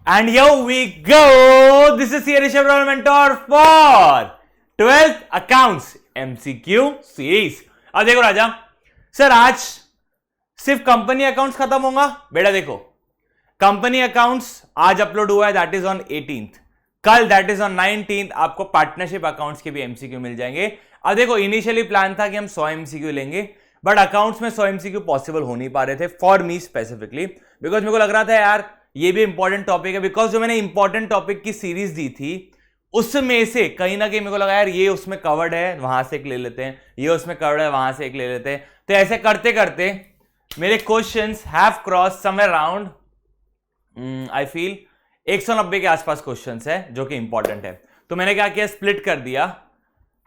And here we go. This is Rishabh Rawal, mentor for 12th Accounts MCQ series. अब देखो राजा sir, आज सिर्फ company accounts खत्म होगा? बेटा देखो, कंपनी अकाउंट्स आज अपलोड हुआ है, दैट इज ऑन 18th. कल दैट इज ऑन 19th आपको पार्टनरशिप अकाउंट्स के भी एमसीक्यू मिल जाएंगे. अब देखो, इनिशियली प्लान था कि हम 100 एमसीक्यू लेंगे, बट अकाउंट्स में 100 एमसीक्यू पॉसिबल हो नहीं पा रहे थे फॉर मी स्पेसिफिकली, बिकॉज मेरे को लग रहा था यार ये भी इंपॉर्टेंट टॉपिक है. बिकॉज जो मैंने इंपॉर्टेंट टॉपिक की सीरीज दी थी उसमें से कहीं ना कहीं मेरे को लगा यार ये उसमें कवर्ड है, वहां से एक ले लेते हैं, ये उसमें कवर्ड है, वहां से एक ले लेते हैं. तो ऐसे करते करते मेरे questions have cross somewhere around I feel 190 के आसपास क्वेश्चंस है जो कि इंपॉर्टेंट है. तो मैंने क्या किया, स्प्लिट कर दिया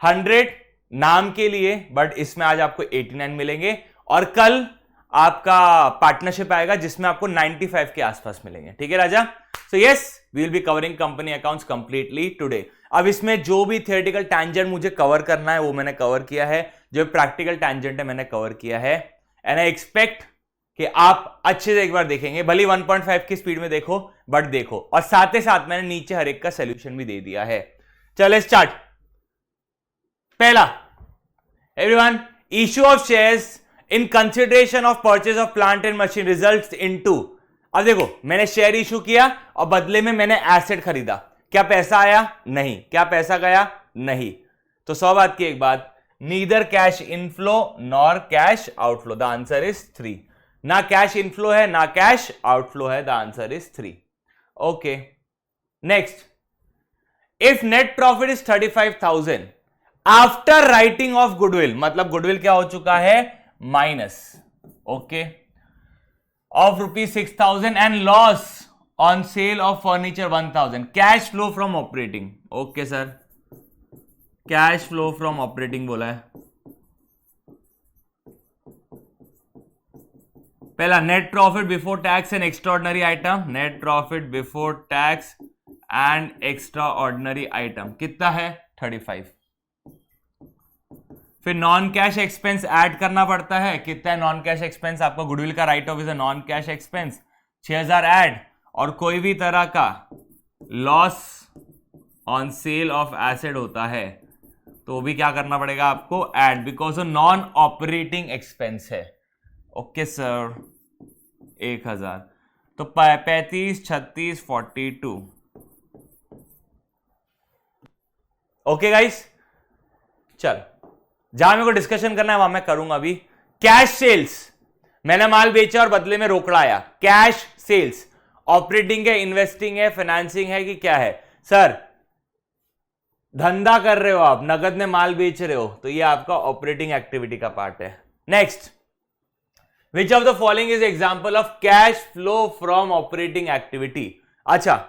100 नाम के लिए, बट इसमें आज आपको 89 मिलेंगे और कल आपका पार्टनरशिप आएगा जिसमें आपको 95 के आसपास मिलेंगे. ठीक है राजा? So yes, we will be covering company accounts completely today. अब इसमें जो भी थियोरेटिकल टैंजेंट मुझे कवर करना है वो मैंने कवर किया है, जो प्रैक्टिकल टैंजेंट है मैंने कवर किया है. एंड आई एक्सपेक्ट कि आप अच्छे से एक बार देखेंगे, भले 1.5 की स्पीड में देखो बट देखो. और साथ ही साथ मैंने नीचे हर एक का सोल्यूशन भी दे दिया है. चले स्टार्ट. पहला, everyone, issue of shares in consideration of purchase of plant and machine results into. अब देखो, मैंने शेयर इशू किया और बदले में मैंने एसेट खरीदा. क्या पैसा आया? नहीं. क्या पैसा गया? नहीं. तो 100 बात की एक बात, neither cash inflow nor cash outflow. The answer is 3. ना कैश इनफ्लो है ना कैश आउटफ्लो है. The answer is 3. Okay, next. If net profit is 35,000 after writing of goodwill, मतलब गुडविल क्या हो चुका है? Minus. Okay, of ₹6,000 and loss on sale of furniture 1,000. Cash flow from operating. Okay sir, cash flow from operating बोला है. पहला, net profit before tax and extra ordinary item. Net profit before tax and extra ordinary item कितना है? 35. फिर non cash expense add करना पड़ता है. कितना है नॉन कैश एक्सपेंस? आपका गुडविल का write off is a non cash expense. 6,000 add. और कोई भी तरह का loss on sale of asset होता है तो भी क्या करना पड़ेगा आपको? Add, because non operating expense है. Okay sir, 1,000. तो 35, 36, 42. ओके गाइस, चल जहां मेरे को डिस्कशन करना है वहां मैं करूंगा. अभी कैश सेल्स, मैंने माल बेचा और बदले में रोकड़ा आया. कैश सेल्स ऑपरेटिंग है, इन्वेस्टिंग है, फाइनेंसिंग है कि क्या है? सर, धंधा कर रहे हो आप, नगद में माल बेच रहे हो, तो ये आपका ऑपरेटिंग एक्टिविटी का पार्ट है. Next, which of the following is example of cash flow from operating activity. अच्छा,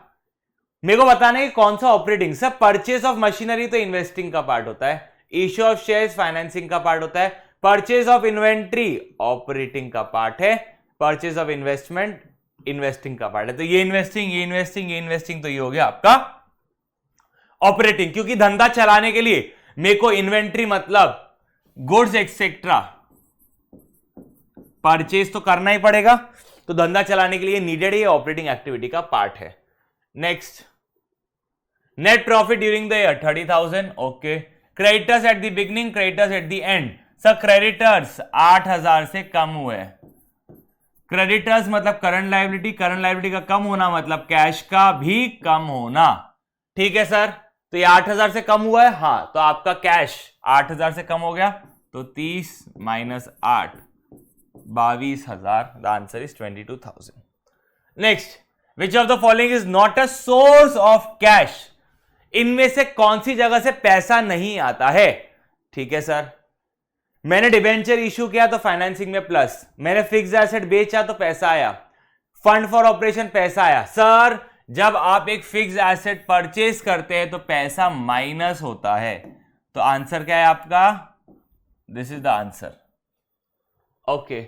मेरे को बताना है कौन सा operating. Sir, purchase of machinery तो इन्वेस्टिंग का पार्ट होता है, इश्यू ऑफ शेयर्स फाइनेंसिंग का पार्ट होता है, परचेज ऑफ इन्वेंट्री ऑपरेटिंग का पार्ट है, परचेज ऑफ इन्वेस्टमेंट इन्वेस्टिंग का पार्ट है. तो ये इन्वेस्टिंग, ये इन्वेस्टिंग, ये इन्वेस्टिंग, तो ये हो गया आपका ऑपरेटिंग. क्योंकि धंधा चलाने के लिए मेरे को इन्वेंट्री मतलब गुड्स एक्सेट्रा परचेज तो करना ही पड़ेगा, तो धंधा चलाने के लिए नीडेड है, ऑपरेटिंग एक्टिविटी का पार्ट है. Next, net profit during the year 30,000. Okay, creditors at the beginning, creditors at the end. Sir, creditors 8,000 से कम हुए. क्रेडिटर्स मतलब करंट लायबिलिटी, करंट लायबिलिटी का कम होना मतलब कैश का भी कम होना. ठीक है सर, तो ये 8,000 से कम हुआ है. हाँ, तो आपका कैश 8,000 से कम हो गया, तो 30 minus 8 22,000. The answer is 22,000. Next, which of the following is not a source of cash. इनमें से कौन सी जगह से पैसा नहीं आता है? ठीक है सर, मैंने डिबेंचर इशू किया तो फाइनेंसिंग में प्लस, मैंने फिक्स्ड एसेट बेचा तो पैसा आया, फंड फॉर ऑपरेशन पैसा आया. सर, जब आप एक फिक्स्ड एसेट परचेज करते हैं तो पैसा माइनस होता है. तो आंसर क्या है आपका? This is the answer. Okay,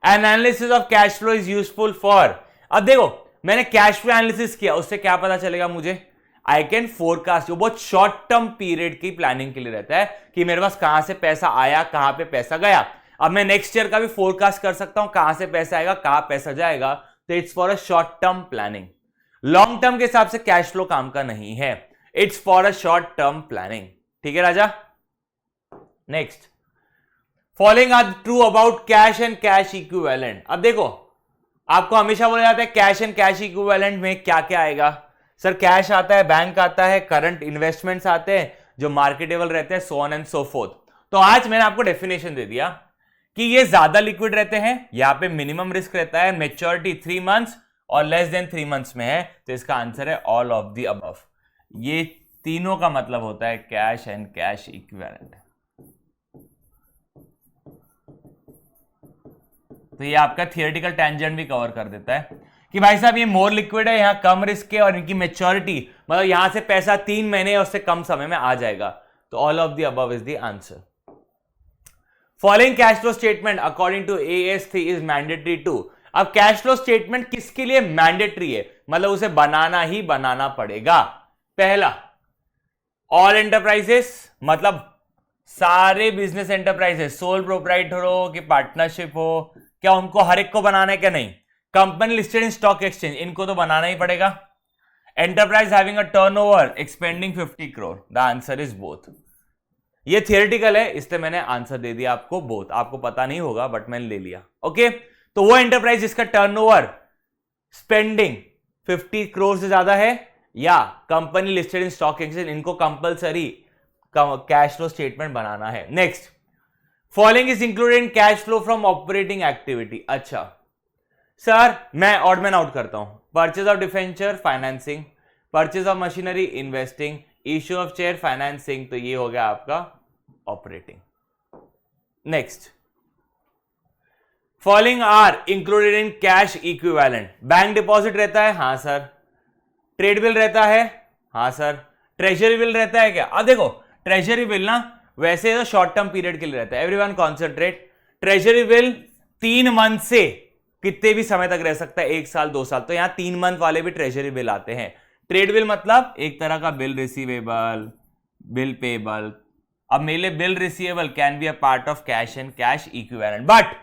analysis of cash flow is useful for. अब देखो, मैंने कैश फ्लो एनालिसिस किया, उससे क्या पता चलेगा मुझे? I can forecast. जो बहुत शॉर्ट टर्म पीरियड की प्लानिंग के लिए रहता है कि मेरे पास कहां से पैसा आया, कहां पे पैसा गया. अब मैं नेक्स्ट ईयर का भी फोरकास्ट कर सकता हूं, कहां से पैसा आएगा, कहां पैसा जाएगा. तो it's for a short term planning. Long term के हिसाब से कैश फ्लो काम का नहीं है, it's for a short term planning. ठीक है राजा। Next, following are true about cash and cash equivalent. अब देखो, आपको हमेशा बोला जाता है कैश एंड कैश इक्विवेलेंट में क्या क्या आएगा। सर कैश आता है, बैंक आता है, करंट इन्वेस्टमेंट्स आते हैं जो मार्केटेबल रहते हैं, सो ऑन एंड सो फोर्थ। तो आज मैंने आपको डेफिनेशन दे दिया कि ये ज्यादा लिक्विड रहते हैं, यहां पे मिनिमम रिस्क रहता है, मेच्योरिटी 3 मंथ्स और लेस देन 3 मंथ्स में है, तो इसका आंसर है ऑल ऑफ द अबव। ये तीनों का मतलब होता है कैश एंड कैश इक्विवेलेंट। तो ये आपका थियोरेटिकल टेंजेंट भी कवर कर देता है कि भाई साहब ये मोर लिक्विड है, यहां कम रिस्क है, और इनकी मेच्योरिटी मतलब यहां से पैसा 3 महीने और उससे कम समय में आ जाएगा। तो all of the above is the answer. Following cash flow statement according to AS3 is mandatory to. अब कैश फ्लो स्टेटमेंट किसके लिए मैंडेटरी है, मतलब उसे बनाना ही बनाना पड़ेगा। पहला, ऑल एंटरप्राइजेस, मतलब सारे बिजनेस एंटरप्राइजेस, सोल प्रोप्राइटर हो कि पार्टनरशिप हो, क्या उनको हर एक को बनाना है क्या? नहीं। Company listed in stock exchange, इनको तो बनाना ही पड़ेगा। Enterprise having a turnover expanding 50 crore, the answer is both. ये थियोरेटिकल है, इसलिए मैंने आंसर दे दिया आपको बोथ। आपको पता नहीं होगा बट मैंने ले लिया। ओके, तो वो एंटरप्राइज जिसका टर्नओवर स्पेंडिंग 50 करोड़ से ज्यादा है, या company listed in stock exchange, इनको कंपलसरी कैश फ्लो स्टेटमेंट बनाना है। Next, following is included in cash flow from operating activity. अच्छा सर, मैं ऑड मैन आउट करता हूं। Purchase of debenture financing, purchase of machinery investing, issue of share financing, तो ये हो गया आपका operating. Next, following are included in cash equivalent. Bank deposit रहता है, हां सर। ट्रेड बिल रहता है, हां सर। ट्रेजरी बिल रहता है क्या? अब देखो, ट्रेजरी बिल ना वैसे तो शॉर्ट टर्म पीरियड के लिए रहता है, everyone concentrate. Treasury bill 3 month से कितने भी समय तक रह सकता है, 1 साल 2 साल, तो यहां 3 मंथ वाले भी ट्रेजरी बिल आते हैं। ट्रेड बिल मतलब एक तरह का बिल रिसीवेबल, बिल पेबल। अब मेरे bill receivable can be a part of cash and cash equivalent, but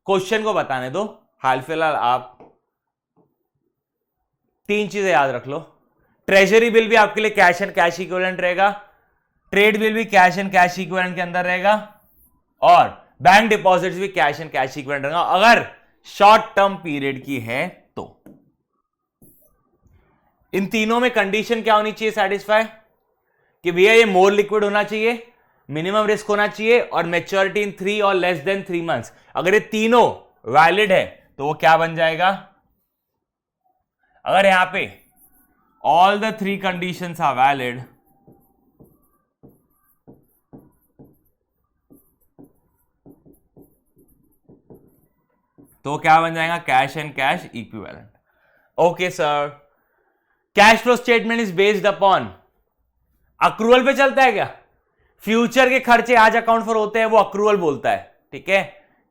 question को बताने दो। हाल फिलहाल आप 3 चीजें याद रख लो। ट्रेजरी बिल भी आपके लिए कैश एंड कैश इक्विवेलेंट रहेगा, ट्रेड बिल भी कैश एंड कैश इक्विवेलेंट के अंदर रहेगा, और बैंक डिपॉजिट्स भी कैश एंड कैश इक्विवेलेंट रहेगा अगर शॉर्ट टर्म पीरियड की है तो। इन तीनों में कंडीशन क्या होनी चाहिए सेटिस्फाई, कि भैया ये मोर लिक्विड होना चाहिए, मिनिमम रिस्क होना चाहिए, और मेच्योरिटी इन 3 और लेस देन 3 मंथ्स। अगर ये तीनों वैलिड है तो वो क्या बन जाएगा? अगर यहां पे all the 3 conditions are valid, तो क्या बन जाएगा? Cash and cash equivalent. Okay sir, cash flow statement is based upon accrual पे चलता है क्या? फ्यूचर के खर्चे आज अकाउंट फॉर होते हैं, वो अक्रूवल बोलता है। ठीक है,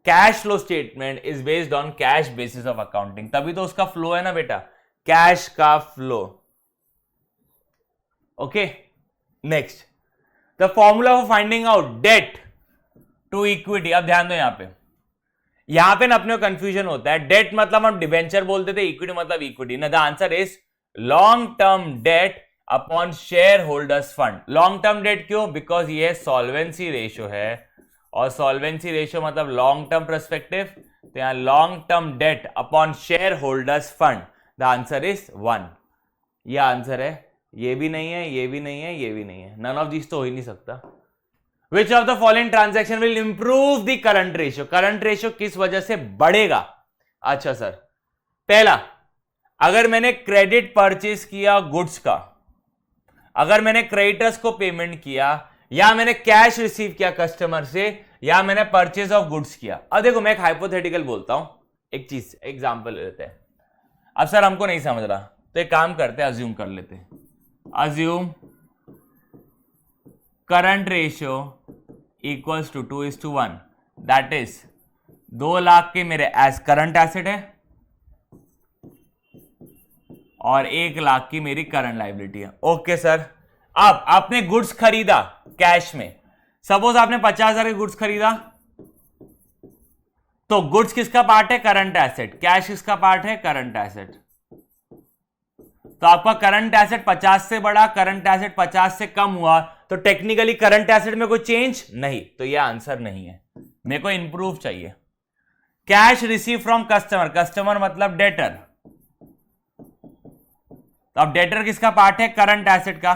cash flow statement is based on cash basis of accounting, तभी तो उसका फ्लो है ना बेटा, कैश का flow. Okay, next, the formula for finding out debt to equity. अब ध्यान दो, यहां पे ना अपने को कंफ्यूजन होता है। डेट मतलब हम डिबेंचर बोलते थे, इक्विटी मतलब इक्विटी ना। The answer is long term debt upon share holders fund. Long term debt क्यों? बिकॉज ये सॉल्वेंसी रेशियो है, और सॉल्वेंसी रेशियो मतलब लॉन्ग टर्म पर्सपेक्टिव, तो यहां long term debt upon share holders fund. The answer is 1। ये answer है, ये भी नहीं है, ये भी नहीं है, ये भी नहीं है, नन ऑफ दिस तो हो ही नहीं सकता। Which of the following transaction will improve the current ratio? Current ratio किस वजह से बढ़ेगा? अच्छा सर, पहला, अगर मैंने क्रेडिट परचेज किया गुड्स का, अगर मैंने क्रेडिटर्स को पेमेंट किया, या मैंने कैश रिसीव किया कस्टमर से, या मैंने परचेज ऑफ गुड्स किया। अब देखो, मैं एक हाइपोथेटिकल बोलता हूं, एक चीज एग्जांपल लेते हैं। अब सर हमको नहीं समझ रहा, तो एक काम करते हैं, अज्यूम कर लेते हैं। Assume current ratio equals to 2:1, that is 2 lakh के मेरे एज करंट एसेट है और 1 लाख की मेरी करंट लायबिलिटी है। ओके सर, अब आपने गुड्स खरीदा कैश में, सपोज आपने 50,000 के गुड्स खरीदा, तो गुड्स किसका पार्ट है? Current asset. कैश किसका पार्ट है? Current asset. तो आपका करंट एसेट 50 से बढ़ा, करंट एसेट 50 से कम हुआ, तो टेक्निकली करंट एसेट में कोई चेंज नहीं, तो ये आंसर नहीं है, मेरे को इंप्रूव चाहिए। Cash receive from customer, customer मतलब डेटर, तो अब डेटर किसका पार्ट है? करंट एसेट का।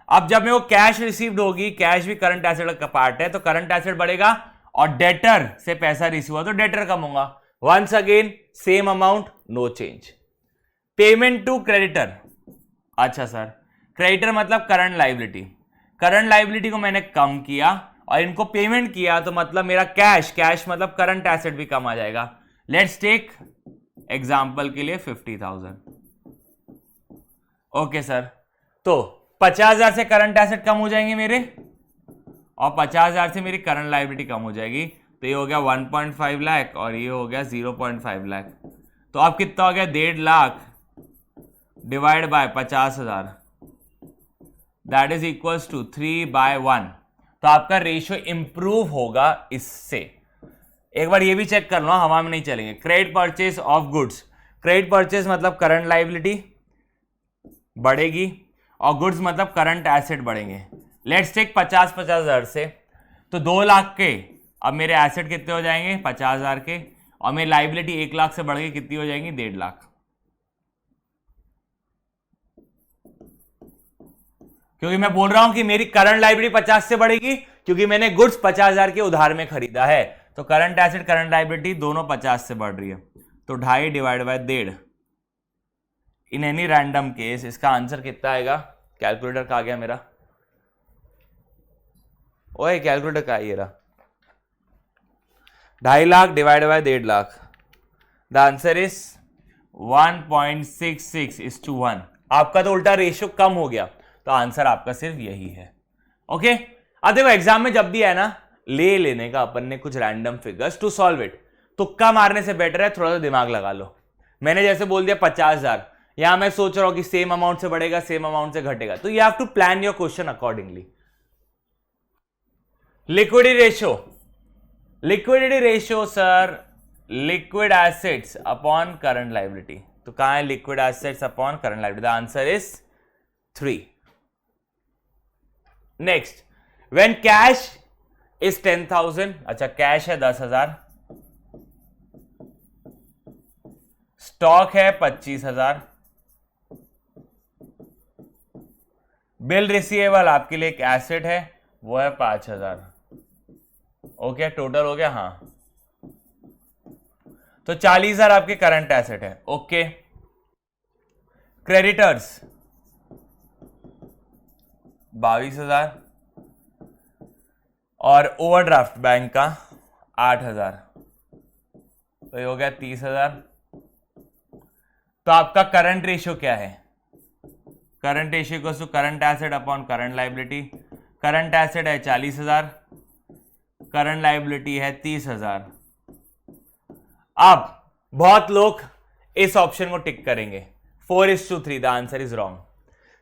अब जब मेरे को कैश रिसीव्ड होगी, कैश भी करंट एसेट का पार्ट है, तो करंट एसेट बढ़ेगा और डेटर से पैसा रिसीव हुआ तो डेटर कम होगा। Once again same amount, no change. Payment to creditor, अच्छा सर क्रेडिटर मतलब करंट लायबिलिटी, करंट लायबिलिटी को मैंने कम किया और इनको पेमेंट किया, तो मतलब मेरा कैश, कैश मतलब करंट एसेट भी कम आ जाएगा। लेट्स टेक एग्जांपल के लिए 50,000। ओके सर, तो 50,000 से करंट एसेट कम हो जाएंगे मेरे और 50,000 से मेरी करंट लायबिलिटी कम हो जाएगी, तो ये हो गया 1.5 लाख और ये हो गया 0.5 लाख। तो अब कितना हो गया? 1.5 lakh divide by 50,000, that is equals to 3/1। तो आपका रेशियो इंप्रूव होगा इससे। एक बार ये भी चेक कर लो, हवा में नहीं चलेंगे। Credit purchase of goods, credit purchase मतलब करंट लायबिलिटी बढ़ेगी और गुड्स मतलब करंट एसेट बढ़ेंगे। लेट्स टेक 50,000 से, तो 2 लाख के अब मेरे एसेट कितने हो जाएंगे? 50,000 के, और मेरी लायबिलिटी 1 लाख से बढ़ के कितनी हो जाएंगी? 1.5 लाख। क्योंकि मैं बोल रहा हूं कि मेरी करंट लायबिलिटी 50 से बढ़ेगी क्योंकि मैंने गुड्स 50,000 के उधार में खरीदा है, तो करंट एसेट करंट लायबिलिटी दोनों 50 से बढ़ रही है, तो 2.5 divide by 1.5। In any random case इसका आंसर कितना आएगा? कैलकुलेटर कहाँ गया मेरा? ओए कैलकुलेटर कहाँ है? ये रहा। 2.5 lakh divide bye 1.5 lakh, the answer is 1.66:1। आपका तो उल्टा रेशियो कम हो गया, तो आंसर आपका सिर्फ यही है। ओके, अब देखो एग्जाम में जब भी है ना, ले लेने का अपन ने कुछ random figures to solve it, तुक्का मारने से बेटर है थोड़ा सा दिमाग लगा लो। मैंने जैसे बोल दिया 50,000, यहां मैं सोच रहा हूं कि सेम अमाउंट से बढ़ेगा, सेम अमाउंट से घटेगा, तो you have to plan your question accordingly. Liquidity ratio, liquidity ratio sir liquid assets upon current liability, तो कहां है liquid assets upon current liability? The answer is 3। Next, when cash is 10,000, अच्छा cash है 10,000, stock है 25,000, bill receivable आपके लिए एक asset है वो है 5,000। ओके, टोटल हो गया, हाँ, तो 40,000 आपके करंट एसेट है। ओके, क्रेडिटर्स 22,000 और ओवरड्राफ्ट बैंक का 8,000, तो ये हो गया 30,000। तो आपका करंट रेशियो क्या है? Current ratio equals to current asset upon current liability. Current asset है 40,000, करंट लायबिलिटी है 30,000। अब बहुत लोग इस ऑप्शन को टिक करेंगे 4:3, the answer is wrong.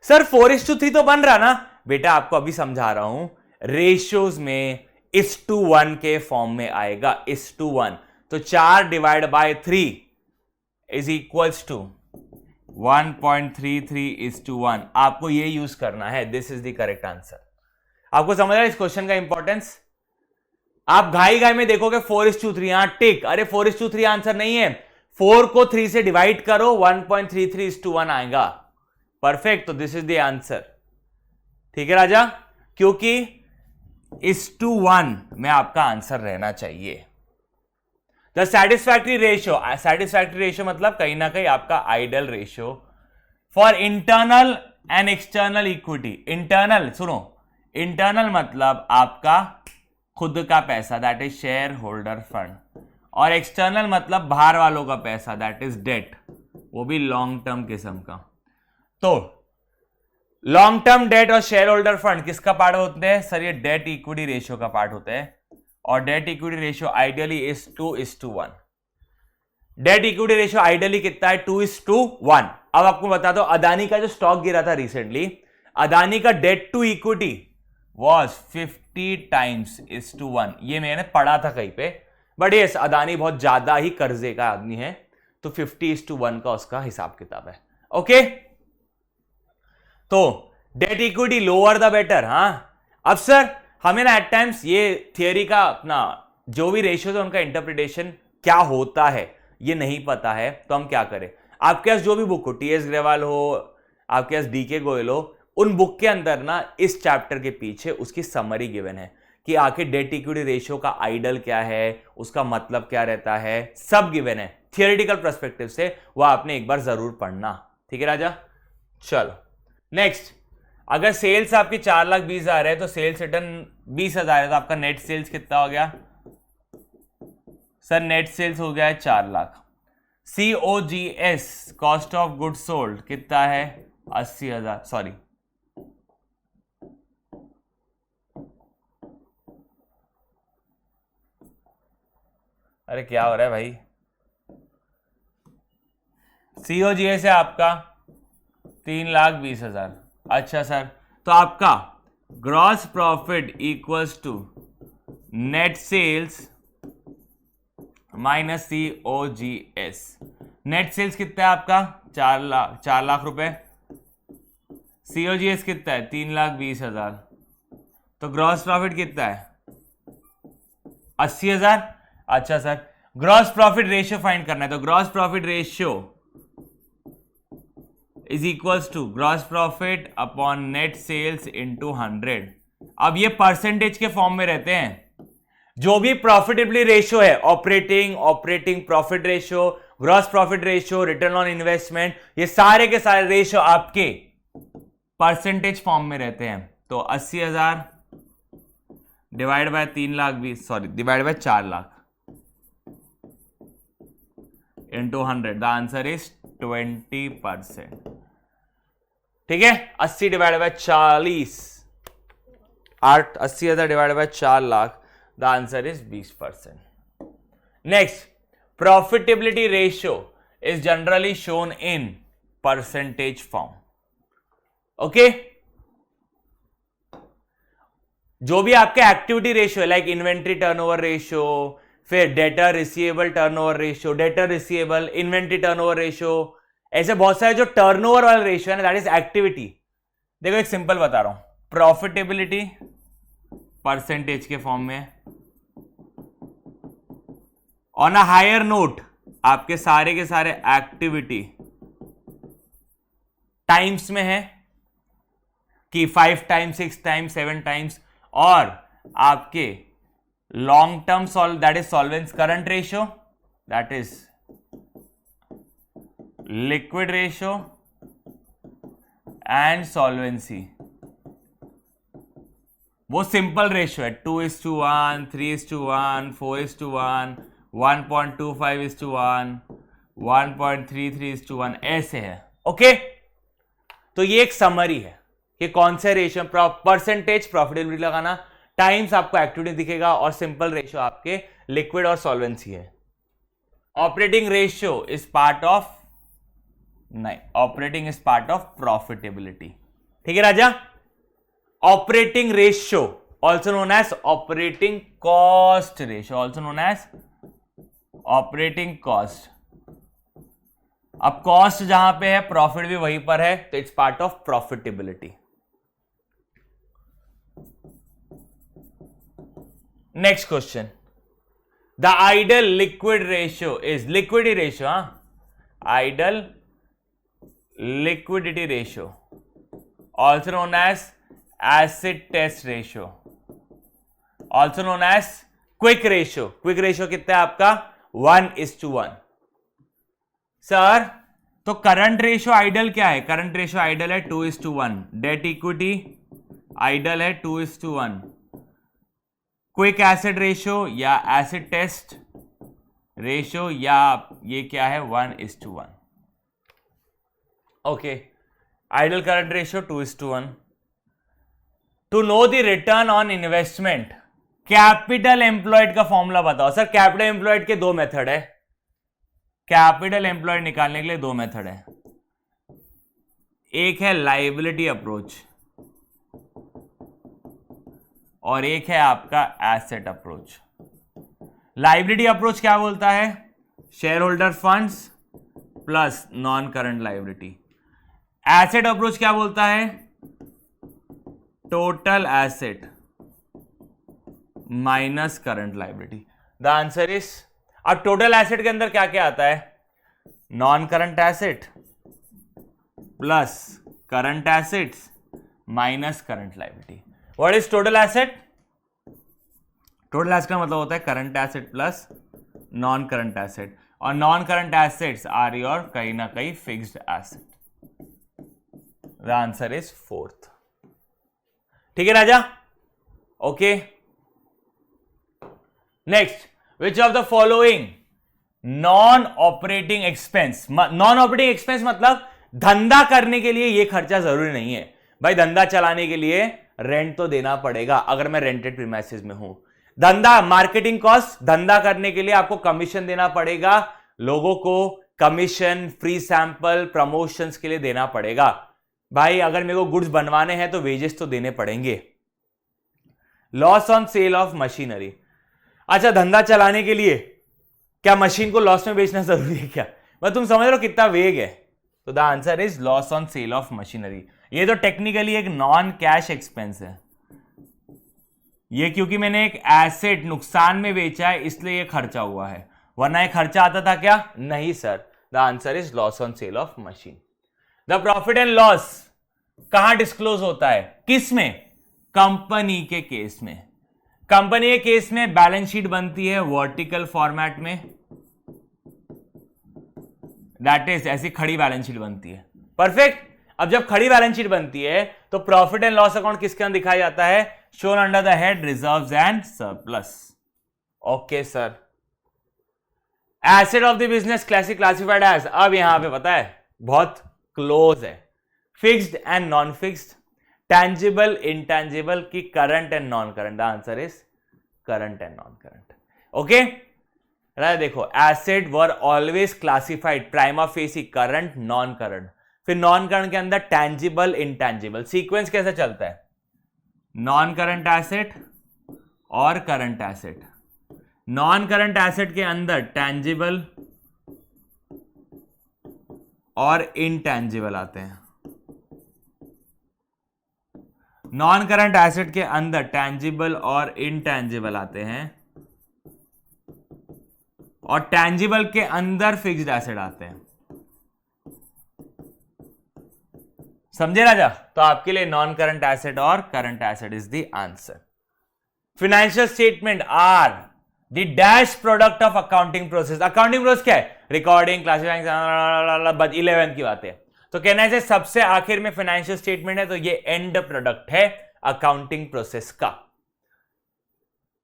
Sir 4:3 तो बन रहा ना बेटा, आपको अभी समझा रहा हूं, रेशियोज में 1:1 के फॉर्म में आएगा, 1:1। तो 4 divide by 3 is equals to 1.33:1। आपको ये यूज करना है, this is the correct answer. आपको समझ रहा है इस क्वेश्चन का इंपॉर्टेंस? आप घाई घाई में देखोगे 4:3, यहां टिक, अरे 4:3 आंसर नहीं है, 4 को 3 से डिवाइड करो, 1.33:1 आएगा। परफेक्ट, तो दिस इज द आंसर। ठीक है राजा, क्योंकि 1:1 में आपका आंसर रहना चाहिए। The satisfactory ratio, satisfactory ratio मतलब कहीं ना कहीं आपका ideal ratio for internal and external equity. Internal सुनो, इंटरनल मतलब आपका खुद का पैसा, that is share holder fund, और एक्सटर्नल मतलब बाहर वालों का पैसा, दैट इज डेट, वो भी लॉन्ग टर्म किस्म का। तो लॉन्ग टर्म डेट और शेयर होल्डर फंड किसका पार्ट होते हैं? सर ये डेट इक्विटी रेशियो का पार्ट होता है, और debt equity ratio ideally is 2:1। Debt equity ratio ideally कितना है? 2:1। अब आपको बता दो, अदानी का जो स्टॉक गिरा था रिसेंटली, अदानी का debt to equity was 50 times 1:1। ये मैंने पढ़ा था कहीं पे, बट यस अदानी बहुत ज्यादा ही कर्जे का आदमी है, तो 50:1 का उसका हिसाब किताब है। ओके, तो debt equity lower the better. हाँ, अब सर हमें ना एट टाइम्स ये थियरी का अपना जो भी रेशियो है उनका इंटरप्रिटेशन क्या होता है ये नहीं पता है, तो हम क्या करें, आपके पास जो भी बुक हो, टीएस ग्रेवाल हो, आपके पास डीके गोयल हो, उन बुक के अंदर ना इस चैप्टर के पीछे उसकी समरी गिवन है कि आखिर डेट इक्विटी रेशियो का आइडल क्या है, उसका मतलब क्या रहता है, सब गिवन है थियोरेटिकल पर्सपेक्टिव से। वह आपने एक बार जरूर पढ़ना। ठीक है राजा, चलो नेक्स्ट। अगर सेल्स आपकी 4,20,000 है तो सेल्स रिटर्न 20,000 है, तो आपका नेट सेल्स कितना हो गया सर? नेट सेल्स हो गया है 4 lakh. COGS cost of good sold कितना है? 80,000। सॉरी, अरे क्या हो रहा है भाई? COGS है आपका 3,20,000। अच्छा सर, तो आपका gross profit equals to net sales minus COGS। Net sales कितना है आपका? 4 लाख रुपए। COGS कितना है? 3,20,000। तो ग्रॉस प्रॉफिट कितना है? 80,000। अच्छा sir, gross profit ratio find करना है, तो gross profit ratio is equals to gross profit upon net sales into 100। अब ये परसेंटेज के फॉर्म में रहते हैं। जो भी प्रॉफिटेबिलिटी रेशियो है, operating profit ratio, gross profit ratio, return on investment, ये सारे के सारे रेशियो आपके परसेंटेज फॉर्म में रहते हैं। तो 80,000 divide by 3,20,000, sorry divide by 4 lakh into 100, the answer is 20%। ठीक है, 80 divide by 40, 80,000 divide by 4 lakh, the answer is 20%। Next, profitability ratio is generally shown in percentage form. Okay, जो भी आपके एक्टिविटी रेशियो है, लाइक इन्वेंट्री टर्नओवर रेशियो, फिर debtor receivable turnover ratio, debtor receivable inventory turnover ratio, ऐसे बहुत सारे जो turnover वाला रेशियो है ना, दैट इज एक्टिविटी। देखो एक सिंपल बता रहा हूं, प्रॉफिटेबिलिटी परसेंटेज के फॉर्म में। ऑन अ हायर नोट, आपके सारे के सारे एक्टिविटी टाइम्स में है कि 5 टाइम्स, 6 टाइम्स, 7 टाइम्स, और आपके long term that is solvency current ratio, that is liquid ratio and solvency. वो सिंपल रेशियो है, 2:1, 3:1, 4:1, 1.25:1, 1.33:1, ऐसे है। ओके, तो ये एक समरी है कि कौन से रेशियो, परसेंटेज प्रॉफिटेबिलिटी लगाना, टाइम्स आपको एक्टिविटी दिखेगा, और सिंपल रेशियो आपके लिक्विड और सॉल्वेंसी है। Operating ratio is part of, नहीं, operating is part of profitability. ठीक है राजा, operating ratio also known as operating cost ratio, also known as operating cost. अब कॉस्ट जहां पे है, प्रॉफिट भी वहीं पर है, तो it's part of profitability. Next question, the ideal liquid ratio is, liquidity ratio, ideal liquidity ratio also known as acid test ratio, also known as quick ratio. Quick ratio कितना है आपका? 1:1। सर, तो current ratio idol क्या है? Current ratio idol है 2:1, debt equity ideal है 2:1, quick acid ratio या acid test ratio या ये क्या है? 1:1। Okay, ideal current ratio 2:1। To know the return on investment, capital employed का फॉर्मूला बताओ। सर, कैपिटल एम्प्लॉयड के 2 मेथड है, कैपिटल एम्प्लॉयड निकालने के लिए 2 मेथड है। एक है लायबिलिटी अप्रोच और एक है आपका एसेट अप्रोच। लायबिलिटी अप्रोच क्या बोलता है? Share holder funds plus non current liability. Asset approach क्या बोलता है? Total asset minus current liability. The answer is, अब टोटल एसेट के अंदर क्या क्या आता है? Non current asset plus current assets minus current liability. What is total asset? Total asset का मतलब होता है current asset plus non current asset, और non current assets are your कहीं ना कहीं fixed asset. The answer is fourth. ठीक है राजा? Okay. Next, which of the following non operating expense, non operating expense मतलब धंधा करने के लिए ये खर्चा जरूरी नहीं है भाई। धंधा चलाने के लिए रेंट तो देना पड़ेगा अगर मैं रेंटेड प्रीमाइसेस में हूं। धंधा, मार्केटिंग कॉस्ट, धंधा करने के लिए आपको कमीशन देना पड़ेगा, लोगों को कमीशन, फ्री सैंपल, प्रमोशंस के लिए देना पड़ेगा भाई। अगर मेरे को गुड्स बनवाने हैं तो वेजेस तो देने पड़ेंगे। Loss on sale of machinery, अच्छा धंधा चलाने के लिए क्या मशीन को लॉस में बेचना जरूरी है क्या? मैं तुम समझ रहे हो कितना वेग है? तो the answer is loss on sale of machinery. ये तो टेक्निकली एक नॉन कैश एक्सपेंस है, ये क्योंकि मैंने एक एसेट नुकसान में बेचा है इसलिए ये खर्चा हुआ है, वरना ये खर्चा आता था क्या? नहीं sir. The answer is loss on sale of machine. The profit and loss कहां डिस्क्लोज होता है? किस में? कंपनी के केस में। कंपनी के केस में बैलेंस शीट बनती है वर्टिकल फॉर्मेट में, दैट इज ऐसी खड़ी बैलेंस शीट बनती है। परफेक्ट। अब जब खड़ी बैलेंस शीट बनती है तो प्रॉफिट एंड लॉस अकाउंट किसके अंदर दिखाया जाता है? Shown under the head reserves and surplus. Okay sir. Asset of the business classified as, अब यहां पे पता है बहुत क्लोज है, fixed and non fixed, tangible, intangible की current and non current. The answer is current and non current. Okay right. देखो asset were always classified prima facie current non current, फिर नॉन करंट के अंदर tangible, intangible. Sequence कैसे चलता है? Non current asset और current asset, non current asset के अंदर टैंजिबल और इंटैंजिबल आते हैं। नॉन करंट एसेट के अंदर टैंजिबल और इनटैंजिबल आते हैं, और टैंजिबल के अंदर फिक्स्ड एसेट आते हैं। समझे राजा? तो आपके लिए नॉन करंट एसेट और current asset is the answer. Financial statement are the dash product of accounting process. Accounting process क्या है? रिकॉर्डिंग, क्लासिफाइंग, 11 की बात है। तो कहना है सबसे आखिर में फाइनेंशियल स्टेटमेंट है, तो ये एंड प्रोडक्ट है अकाउंटिंग प्रोसेस का।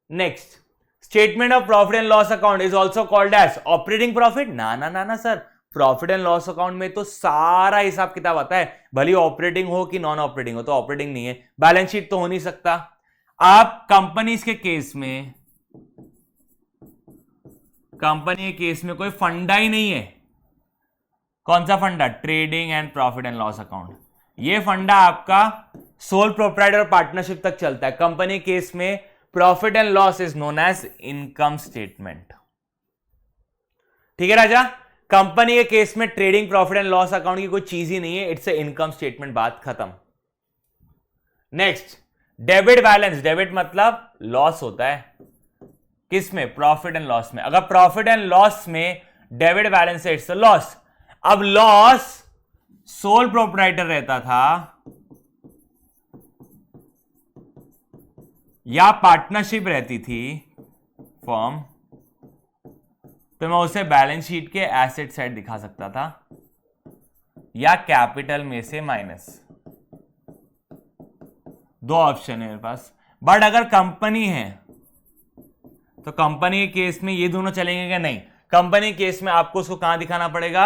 Next, statement of profit and loss account is also called as operating profit. ना ना ना ना sir, profit and loss account में तो सारा हिसाब किताब आता है, भले ऑपरेटिंग हो कि नॉन ऑपरेटिंग हो। तो ऑपरेटिंग नहीं है, बैलेंस शीट तो हो नहीं सकता। आप कंपनीज के केस में, कंपनी के केस में कोई फंडा ही नहीं है। कौन सा फंडा? Trading and profit and loss account. ये फंडा आपका सोल प्रोप्राइटर पार्टनरशिप तक चलता है। कंपनी केस में profit and loss is known as income statement. ठीक है राजा? कंपनी के केस में trading, profit and loss account की कोई चीज ही नहीं है, इट्स ए इनकम स्टेटमेंट। बात खत्म। Next, debit balance. डेबिट मतलब लॉस होता है किस में? प्रॉफिट एंड लॉस में। अगर प्रॉफिट एंड लॉस में डेबिट बैलेंस है, इट्स लॉस। अब लॉस सोल प्रोप्राइटर रहता था या पार्टनरशिप रहती थी फर्म, तो मैं उसे बैलेंस शीट के एसेट साइड दिखा सकता था या कैपिटल में से माइनस। दो ऑप्शन है मेरे पास। बट अगर कंपनी है तो कंपनी के केस में ये दोनों चलेंगे क्या? नहीं। कंपनी केस में आपको उसको कहां दिखाना पड़ेगा?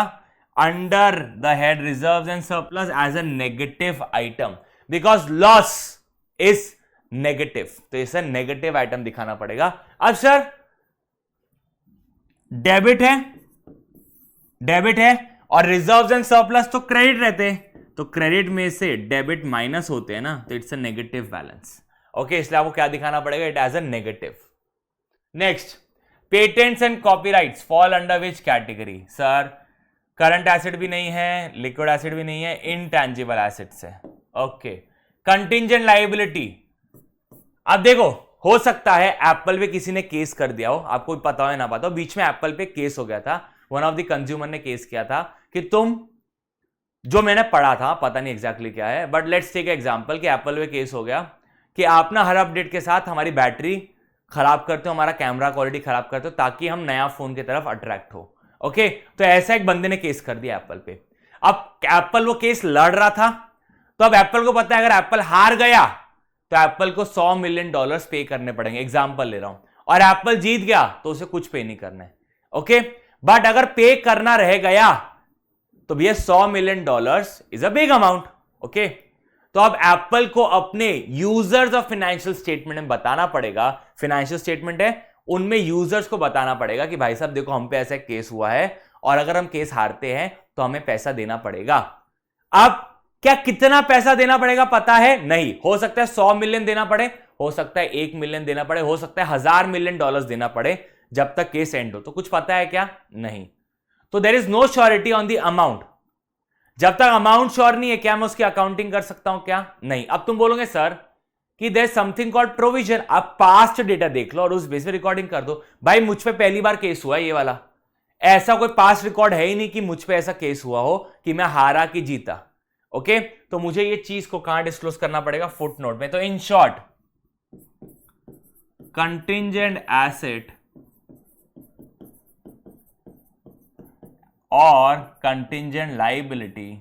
Under the head reserves and surplus as a negative item, because loss is negative, तो इसे नेगेटिव आइटम दिखाना पड़ेगा। अब सर डेबिट है और रिजर्व्स एंड सरप्लस तो क्रेडिट रहते हैं, तो क्रेडिट में से डेबिट माइनस होते हैं ना, तो it's a negative balance. Okay, इसलिए आपको क्या दिखाना पड़ेगा? It as a negative. Next, patents and copyrights fall under which category? Sir current asset भी नहीं है, लिक्विड एसेट भी नहीं है, इनटैंजिबल एसेट्स है। Okay, contingent liability. अब देखो, हो सकता है एप्पल पे किसी ने केस कर दिया हो, आपको पता हो या ना पता हो, बीच में एप्पल पे केस हो गया था, वन ऑफ द कंज्यूमर ने केस किया था कि तुम, जो मैंने पढ़ा था, पता नहीं एग्जैक्टली क्या है, बट लेट्स टेक एग्जांपल कि एप्पल पे केस हो गया कि आप ना हर अपडेट के साथ हमारी बैटरी खराब करते हो, हमारा कैमरा क्वालिटी खराब करते हो, ताकि हम नया फोन की तरफ अट्रैक्ट हो। ओके, तो ऐसा एक बंदे ने केस कर दिया एप्पल पे। अब एप्पल वो केस लड़ रहा था, तो अब एप्पल को पता है अगर एप्पल हार गया तो एप्पल को $100 मिलियन पे करने पड़ेंगे, एग्जाम्पल ले रहा हूं, और एप्पल जीत गया तो उसे कुछ पे नहीं करना है। ओके, बट अगर पे करना रह गया तो भैया $100 million is a big amount. Okay, तो अब एप्पल को अपने यूजर्स ऑफ फाइनेंशियल स्टेटमेंट में बताना पड़ेगा, फाइनेंशियल स्टेटमेंट है उनमें यूजर्स को बताना पड़ेगा कि भाई साहब देखो हम पे ऐसा केस हुआ है, और अगर हम केस हारते हैं तो हमें पैसा देना पड़ेगा। अब क्या कितना पैसा देना पड़ेगा पता है? नहीं। हो सकता है 100 मिलियन देना पड़े, हो सकता है 1 मिलियन देना पड़े, हो सकता है $1000 मिलियन देना पड़े जब तक केस एंड हो। तो कुछ पता है क्या? नहीं। तो there is no surety on the amount. जब तक अमाउंट श्योर नहीं है, क्या मैं उसकी अकाउंटिंग कर सकता हूं? क्या नहीं। अब तुम बोलोगे सर कि देयर समथिंग कॉल्ड प्रोविजन। आप पास्ट डेटा देख लो और उस बेस पे रिकॉर्डिंग कर दो। भाई मुझ पे पहली बार केस हुआ है ये वाला, ऐसा कोई पास्ट रिकॉर्ड है ही नहीं कि मुझ पे ऐसा केस हुआ हो कि मैं हारा कि जीता। ओके, तो मुझे ये चीज को कहां डिस्क्लोज करना पड़ेगा? फुट नोट में। तो इन शॉर्ट, कंटिंजेंट एसेट और कंटिंजेंट लायबिलिटी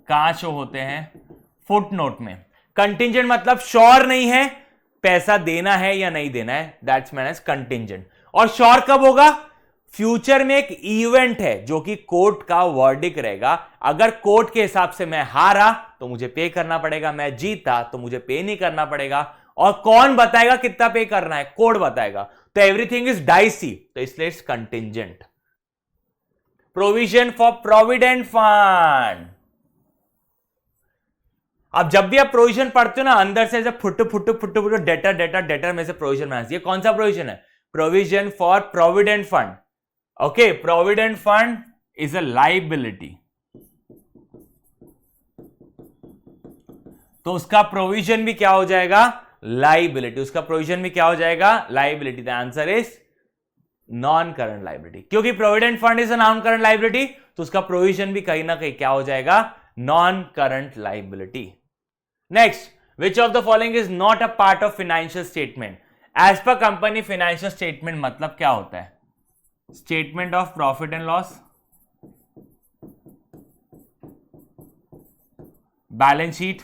कहां शो होते हैं? फुट नोट में। कंटिंजेंट मतलब श्योर नहीं है पैसा देना है या नहीं देना है, दैट्स मीन एज कंटिंजेंट। और श्योर कब होगा? फ्यूचर में एक इवेंट है जो कि कोर्ट का वर्डिक रहेगा। अगर कोर्ट के हिसाब से मैं हारा तो मुझे पे करना पड़ेगा, मैं जीता तो मुझे पे नहीं करना पड़ेगा। और कौन बताएगा कितना पे करना है? कोर्ट बताएगा। तो एवरीथिंग इज डाइसी, तो इसलिए it's contingent. Provision for provident fund. अब जब भी आप प्रोविजन पढ़ते हो ना, अंदर से फुट डेटर डेटर डेटर में से प्रोविजन में, ये कौन सा प्रोविजन है? Provision for provident fund. Okay, provident fund is a liability, तो उसका प्रोविजन भी क्या हो जाएगा? लायबिलिटी। उसका प्रोविजन भी क्या हो जाएगा? Liability. The answer is non current liability. क्योंकि provident fund is a non current liability, तो उसका प्रोविजन भी कहीं ना कहीं क्या हो जाएगा? Non current liability. Next, which of the following is not a part of financial statement? As पर कंपनी फाइनेंशियल स्टेटमेंट मतलब क्या होता है? Statement of profit and loss, balance sheet,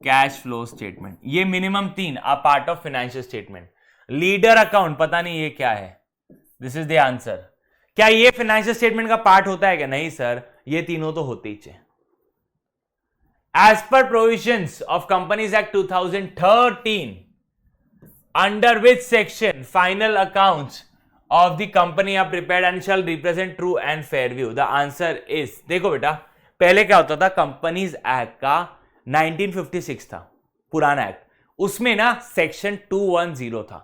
cash flow statement. ये minimum 3 are part of financial statement. Ledger account पता नहीं ये क्या है, दिस इज द आंसर। क्या ये फाइनेंशियल स्टेटमेंट का पार्ट होता है क्या? नहीं सर, ये तीनों तो होते ही चाहिए। As per provisions of companies act 2013, under which section final accounts of the company are prepared and shall represent true and fair view? The answer is, देखो बेटा, पहले क्या होता था? कंपनीज एक्ट का 1956 था, पुराना एक्ट, उसमें ना सेक्शन 210 था,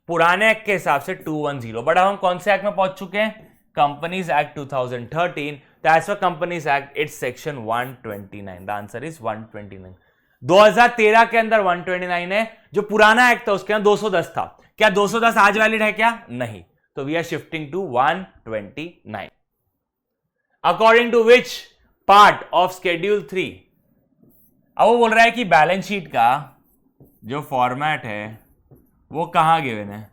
पुराने एक्ट के हिसाब से 210। बट अब हम कौन से एक्ट में पहुंच चुके हैं? Companies act 2013। तो as per companies act it's section 129। The answer is 129। 2013 के अंदर 129 है, जो पुराना एक्ट था उसके अंदर 210 था। क्या 210 आज वैलिड है क्या? नहीं। तो we are shifting to 129। According to which part of schedule 3? अब वो बोल रहा है कि बैलेंस शीट का जो फॉर्मेट है वो कहां गिवन है,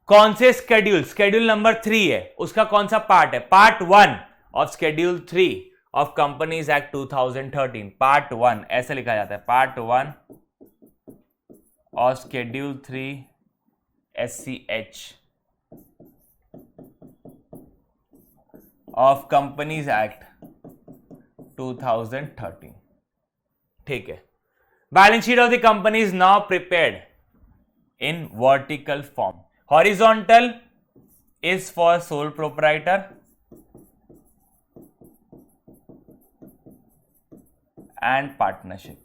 कौन से शेड्यूल? शेड्यूल नंबर 3 है, उसका कौन सा पार्ट है? Part 1 of schedule 3 of companies act 2013। Part 1 ऐसे लिखा जाता है, part 1 of schedule 3 SCH of companies act 2013। ठीक है। Balance sheet of the company is now prepared in vertical form. Horizontal is for sole proprietor and partnership.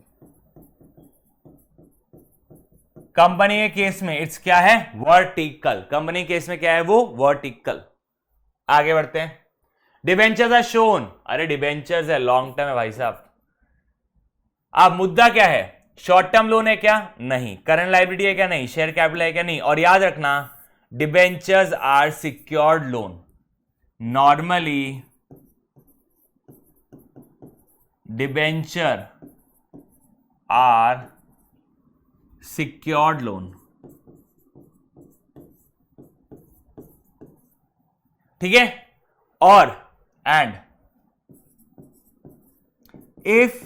Company के case में it's क्या है? वर्टिकल। कंपनी केस में क्या है वो? वर्टिकल। आगे बढ़ते हैं। डिबेंचर्स आर शोन, अरे डिबेंचर्स है, लॉन्ग टर्म है भाई साहब। अब मुद्दा क्या है, शॉर्ट टर्म लोन है क्या, नहीं। करंट लायबिलिटी है क्या, नहीं। शेयर कैपिटल है क्या, नहीं। और याद रखना debentures are secured loan. Normally debenture are secured loan, ठीक है। और and if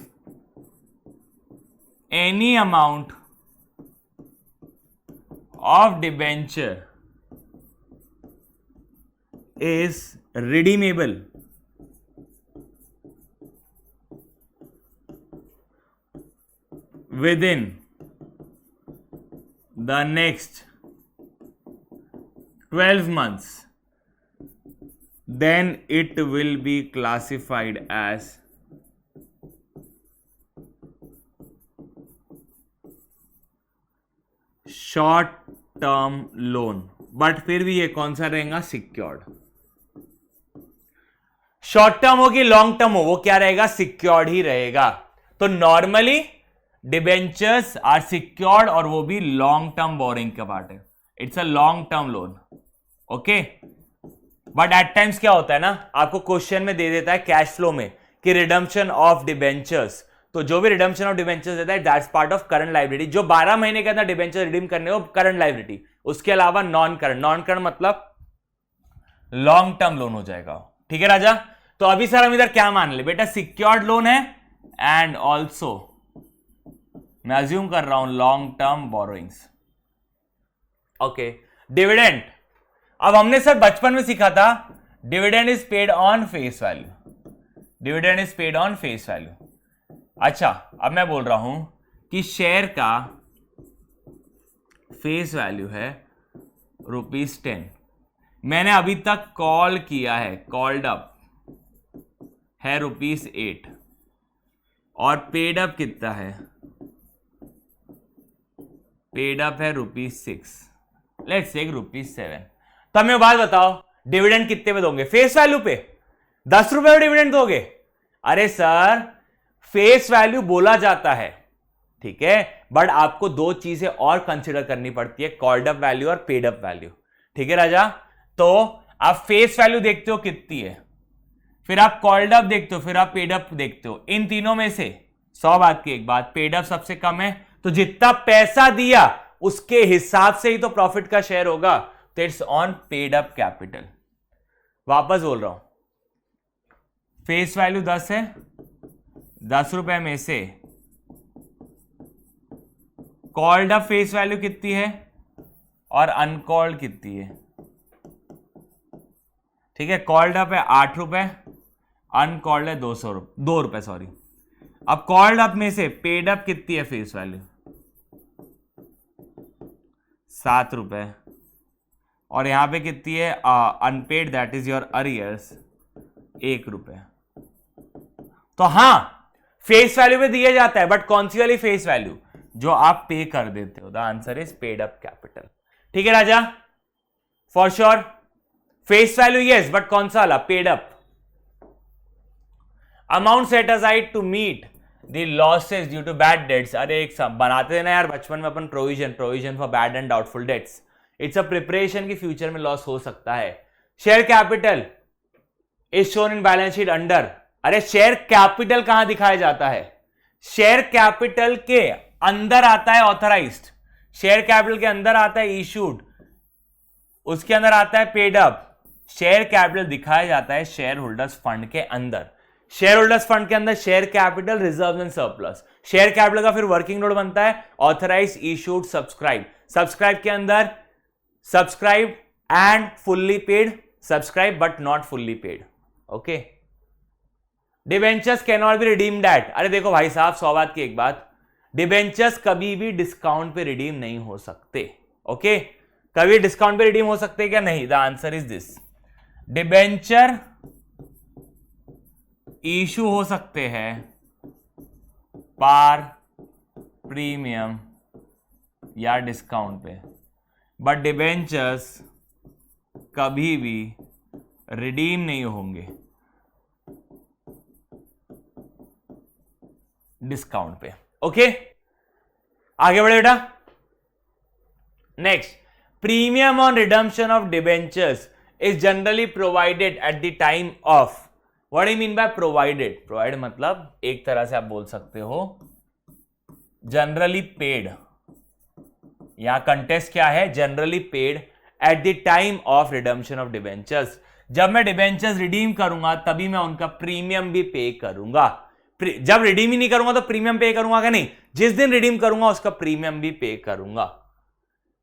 any amount of debenture is redeemable within the next 12 months, then it will be classified as short term loan. But फिर भी ये कौन सा रहेगा, secured. Short term हो कि लॉन्ग टर्म हो, वो क्या रहेगा, सिक्योर्ड ही रहेगा। तो नॉर्मली डिबेंचर्स आर सिक्योर्ड और वो भी लॉन्ग टर्म बोरिंग का पार्ट है, it's a long term loan, okay. But at times क्या होता है ना, आपको क्वेश्चन में दे देता है कैश फ्लो में कि रिडम्पशन ऑफ डिबेंचर्स, तो जो भी रिडम्पशन ऑफ डिबेंचर्स देता है that's part of current liability. जो 12 महीने के अंदर डिबेंचर रिडीम करने हो करंट लायबिलिटी, उसके अलावा नॉन करंट। नॉन करंट मतलब लॉन्ग टर्म लोन हो जाएगा, ठीक है राजा। तो अभी सर हम इधर क्या मान ले बेटा, सिक्योर्ड लोन है एंड ऑल्सो मैं अज्यूम कर रहा हूं long term borrowings, okay. Dividend, अब हमने सर बचपन में सीखा था dividend is paid on face value, dividend is paid on face value. अच्छा, अब मैं बोल रहा हूं कि शेयर का फेस वैल्यू है ₹10, मैंने अभी तक कॉल किया है, कॉल्ड अप है ₹8 और पेड अप कितना है, पेड अप है ₹6, लेट्स टेक ₹7। तो हमें बात बताओ डिविडेंड कितने पे दोगे, फेस वैल्यू पे 10 रुपए में डिविडेंड दोगे? अरे सर फेस वैल्यू बोला जाता है, ठीक है, बट आपको दो चीजें और कंसिडर करनी पड़ती है, कॉल्ड अप वैल्यू और पेड अप वैल्यू, ठीक है राजा। तो आप फेस वैल्यू देखते हो कितनी है, फिर आप कॉल्ड अप देखते हो, फिर आप पेड अप देखते हो। इन तीनों में से 100 बात की एक बात, पेड अप सबसे कम है, तो जितना पैसा दिया उसके हिसाब से ही तो प्रॉफिट का शेयर होगा, तो it's on paid up capital. वापस बोल रहा हूं, फेस वैल्यू 10 है, 10 रुपए में से कॉल्ड अप फेस वैल्यू कितनी है और अनकॉल्ड कितनी है, ठीक है। कॉल्ड अप है 8 रुपए, अनकॉल्ड है 2 रुपए सॉरी। अब कॉल्ड अप में से पेड अप कितनी है फेस वैल्यू, 7 रुपए, और यहां पे कितनी है unpaid, that is your arrears, 1 रुपए। तो हां फेस वैल्यू पे दिया जाता है, बट कौन सी वाली फेस वैल्यू, जो आप पे कर देते हो। The answer is paid up capital, ठीक है राजा, for sure. Face value yes, but कौन सा वाला, paid up. Amount set aside to meet the losses due to bad debts, अरे एक बनाते थे ना यार बचपन में अपन, provision for bad and doubtful debts, it's a preparation की फ्यूचर में लॉस हो सकता है। Share capital is shown in balance sheet under, अरे शेयर कैपिटल कहां दिखाया जाता है, शेयर कैपिटल के अंदर आता है ऑथराइज्ड, शेयर कैपिटल के अंदर आता है इशूड, उसके अंदर आता है पेड अप। शेयर कैपिटल दिखाया जाता है शेयर होल्डर्स फंड के अंदर, शेयर होल्डर्स फंड के अंदर share capital, reserve and surplus. Share capital का फिर वर्किंग नोट बनता है ऑथराइज, इशूड, सब्सक्राइब। सब्सक्राइब के अंदर subscribe and fully paid, subscribe but not fully paid, okay. Debentures can not be redeemed eight, अरे देखो भाई साहब 100 बात की एक बात, डिबेंचर्स कभी भी डिस्काउंट पे रिडीम नहीं हो सकते, ओके। कभी डिस्काउंट पे रिडीम हो सकते क्या, नहीं। The answer is this, debenture issue हो सकते हैं पार, प्रीमियम या डिस्काउंट पे, बट डिबेंचर्स कभी भी रिडीम नहीं होंगे डिस्काउंट पे। ओके, आगे बढ़े बेटा। Next, premium on redemption of debentures is generally provided eight the time of. What do you mean by provided? Provide मतलब एक तरह से आप बोल सकते हो जनरली पेड। यहां कंटेस्ट क्या है? Generally paid eight the time of redemption of debentures. जब मैं डिबेंचर्स रिडीम करूंगा तभी मैं उनका प्रीमियम भी पे करूंगा। जब रिडीम ही नहीं करूंगा तो प्रीमियम पे करूंगा क्या? नहीं, जिस दिन रिडीम करूंगा उसका प्रीमियम भी पे करूंगा।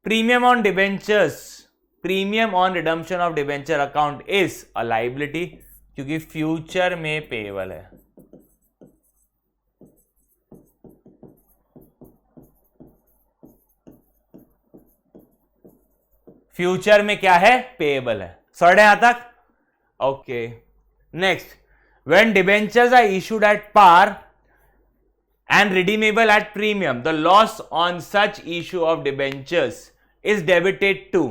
Premium on debentures, premium on redemption of debenture account is a liability, क्योंकि फ्यूचर में पेएबल है। फ्यूचर में क्या है? पेएबल है। सॉर्ट है यहां तक? Okay, next, when debentures are issued at par and redeemable at premium, the loss on such issue of debentures is debited to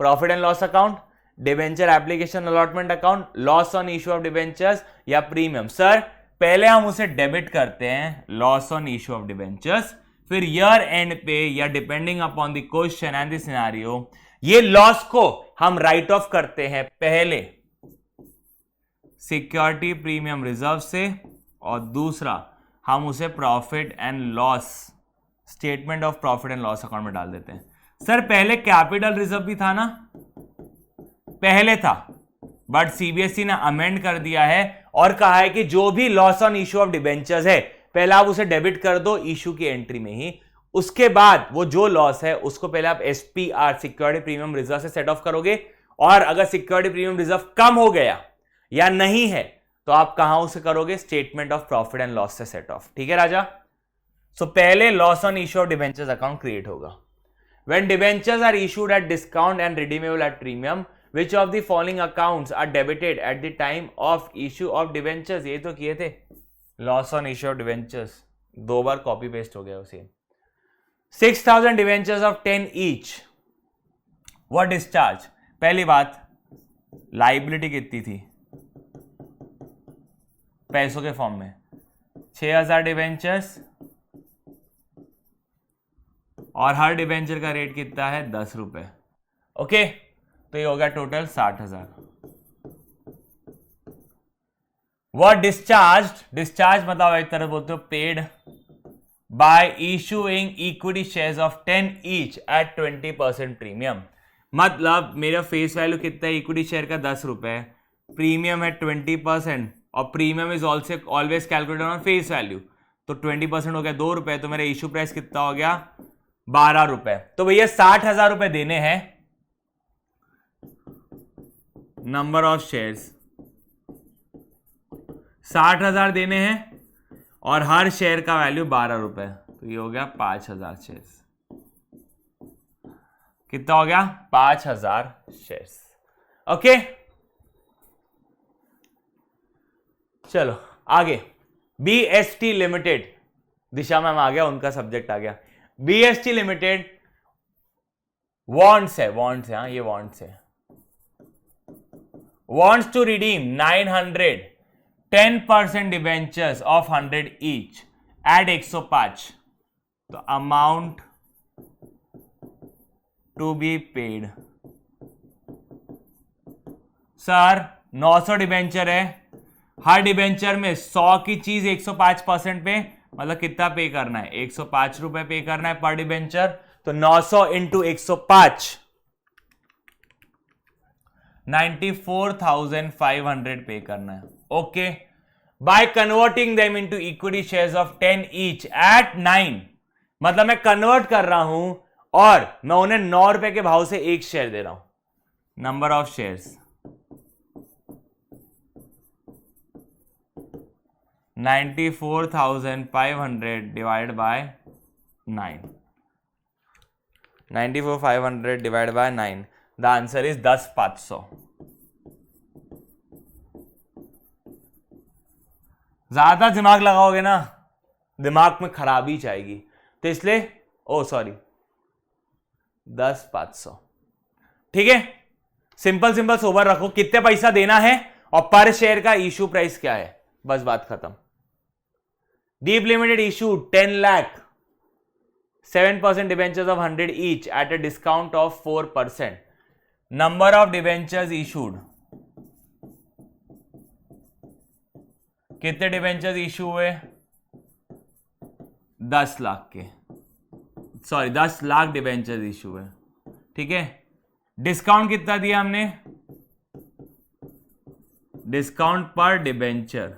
profit and loss account, debenture application allotment account, loss on issue of debentures या premium। Sir पहले हम उसे debit करते हैं loss on issue of debentures, फिर year and पे या depending upon the question and the scenario ये लॉस को हम राइट ऑफ करते हैं पहले सिक्योरिटी प्रीमियम रिजर्व से, और दूसरा हम उसे profit and loss statement of profit and loss account में डाल देते हैं। सर पहले कैपिटल रिजर्व भी था ना? पहले था, बट सीबीएसई ने अमेंड कर दिया है और कहा है कि जो भी loss on issue of debentures है पहले आप उसे डेबिट कर दो इशू की एंट्री में ही, उसके बाद वो जो लॉस है उसको पहले आप एसपीआर सिक्योरिटी प्रीमियम रिजर्व से सेट ऑफ करोगे, और अगर सिक्योरिटी प्रीमियम रिजर्व कम हो गया या नहीं है तो आप कहां उसे करोगे? Statement of profit and loss से सेट ऑफ। ठीक है राजा? सो पहले loss on issue of debentures account create होगा। When debentures are issued at discount and redeemable at premium, which of the following accounts are debited at the time of issue of debentures? ये तो किए थे, loss on issue of debentures दो बार copy paste हो गया उसे। 6000 debentures of 10 each what discharge? पहली बात, लाइबिलिटी कितनी थी पैसों के फॉर्म में? 6000 डिबेंचर्स, और हर डिबेंचर का रेट कितना है? 10 रुपए। ओके, तो ये हो गया टोटल 60,000। What discharge? डिस्चार्ज मतलब एक तरह बोलते हो paid by issuing equity shares of 10 each eight 20% premium. मतलब मेरा फेस वैल्यू कितना है इक्विटी शेयर का? 10 रुपए, प्रीमियम है 20%, और premium is also always calculated on face value, तो 20% हो गया 2 रुपए, तो मेरा इशू प्राइस कितना हो गया? 12 रुपए। तो भैया 60,000 रुपए देने हैं, नंबर ऑफ शेयर्स 60,000 देने हैं, और हर शेयर का वैल्यू 12 रुपए, तो ये हो गया 5,000 शेयर्स। कितना हो गया? 5,000 शेयर्स। ओके, चलो आगे। बीएसटी लिमिटेड, दिशा मैम आ गया, उनका सब्जेक्ट आ गया। बीएसटी लिमिटेड वॉन्ट्स है, वॉन्ट्स है, हाँ ये वॉन्ट्स है, wants to redeem 900 10% debentures of 100 each at 105, तो amount to be paid. Sir 900 debenture है, हर डिबेंचर में 100 की चीज 105% पे, मतलब कितना पे करना है? 105 रुपए पे करना है पर डिबेंचर, तो 900 इंटू 105 94,500 पे करना है। Okay, by converting them into equity shares of 10 each eight 9, मतलब मैं कन्वर्ट कर रहा हूं और मैं उन्हें 9 रुपए के भाव से एक शेयर दे रहा हूं। Number of shares 94,500 divided by 9. 94,500 divided by 9. The answer is 10,500. ज्यादा दिमाग लगाओगे ना दिमाग में खराबी जाएगी, तो इसलिए सॉरी 10,500। ठीक है, सिंपल सिंपल सोबर रखो, कितने पैसा देना है और पर शेयर का इशू प्राइस क्या है, बस बात खत्म। Deep Limited issued 10 lakh 7% debentures of 100 each at a discount of 4%. Number of debentures issued. कितने डिबेंचर्स इशू हुए? 10 लाख के, सॉरी 10 लाख डिबेंचर्स इशू हुए, ठीक है। डिस्काउंट कितना दिया हमने? डिस्काउंट पर डिबेंचर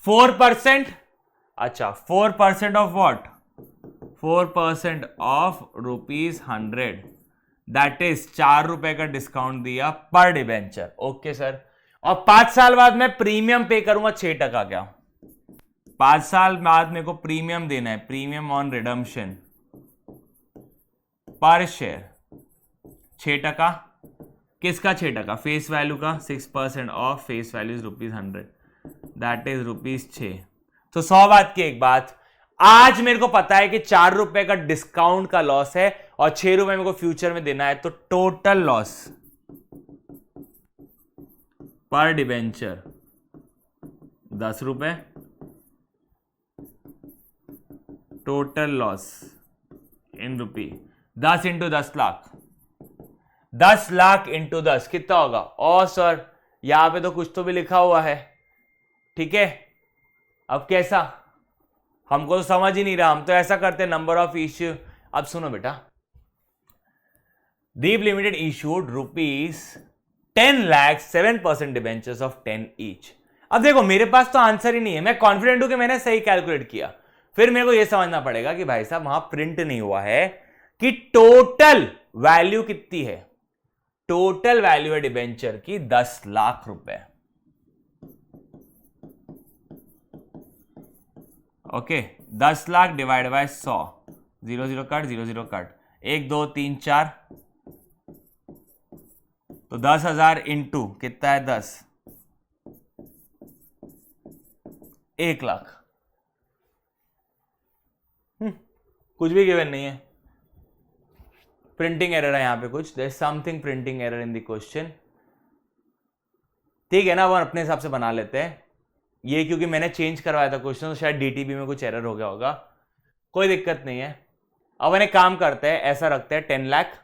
4%। अच्छा, 4% of what? 4% of ₹100, that is 4 रुपए का डिस्काउंट दिया पर डिबेंचर। ओके सर, और 5 साल बाद मैं प्रीमियम पे करूंगा 6%। क्या 5 साल बाद मेरे को प्रीमियम देना है, प्रीमियम ऑन रिडम्पशन पर शेयर 6%। किसका 6%? फेस वैल्यू का। 6% of face value is ₹100, that is ₹6। तो 100 बात की एक बात, आज मेरे को पता है कि 4 रुपए का डिस्काउंट का लॉस है और 6 रुपए मेरे को फ्यूचर में देना है, तो टोटल लॉस पर डिबेंचर 10 रुपए, total loss in rupee 10 into 10 lakh, 10 lakh into 10 कितना होगा? और सर यहां पे तो कुछ तो भी लिखा हुआ है, ठीक है। अब कैसा? हमको तो समझ ही नहीं रहा, हम तो ऐसा करते नंबर ऑफ इश्यू। अब सुनो बेटा, Deep limited issued ₹10 lakh 7% debentures of 10 each. अब देखो मेरे पास तो आंसर ही नहीं है, मैं कॉन्फिडेंट हूं कि मैंने सही कैलकुलेट किया। फिर मेरे को यह समझना पड़ेगा कि भाई साहब वहां प्रिंट नहीं हुआ है कि टोटल वैल्यू कितनी है। टोटल वैल्यू है डिबेंचर की 10 लाख रुपए। Okay, 10 lakh divide bye 100, 0 0 cut, 0 0 cut, 1 2 3 4, तो 10,000 इंटू कितना है? 10, 1 लाख। कुछ भी गिवन नहीं है, प्रिंटिंग एरर है यहां पे कुछ, there is something printing error in the question, ठीक है ना। वो अपने हिसाब से बना लेते हैं ये, क्योंकि मैंने चेंज करवाया था क्वेश्चन, तो शायद डीटीबी में कुछ एरर हो गया होगा, कोई दिक्कत नहीं है। अब एक काम करते हैं, ऐसा रखते हैं 10 लाख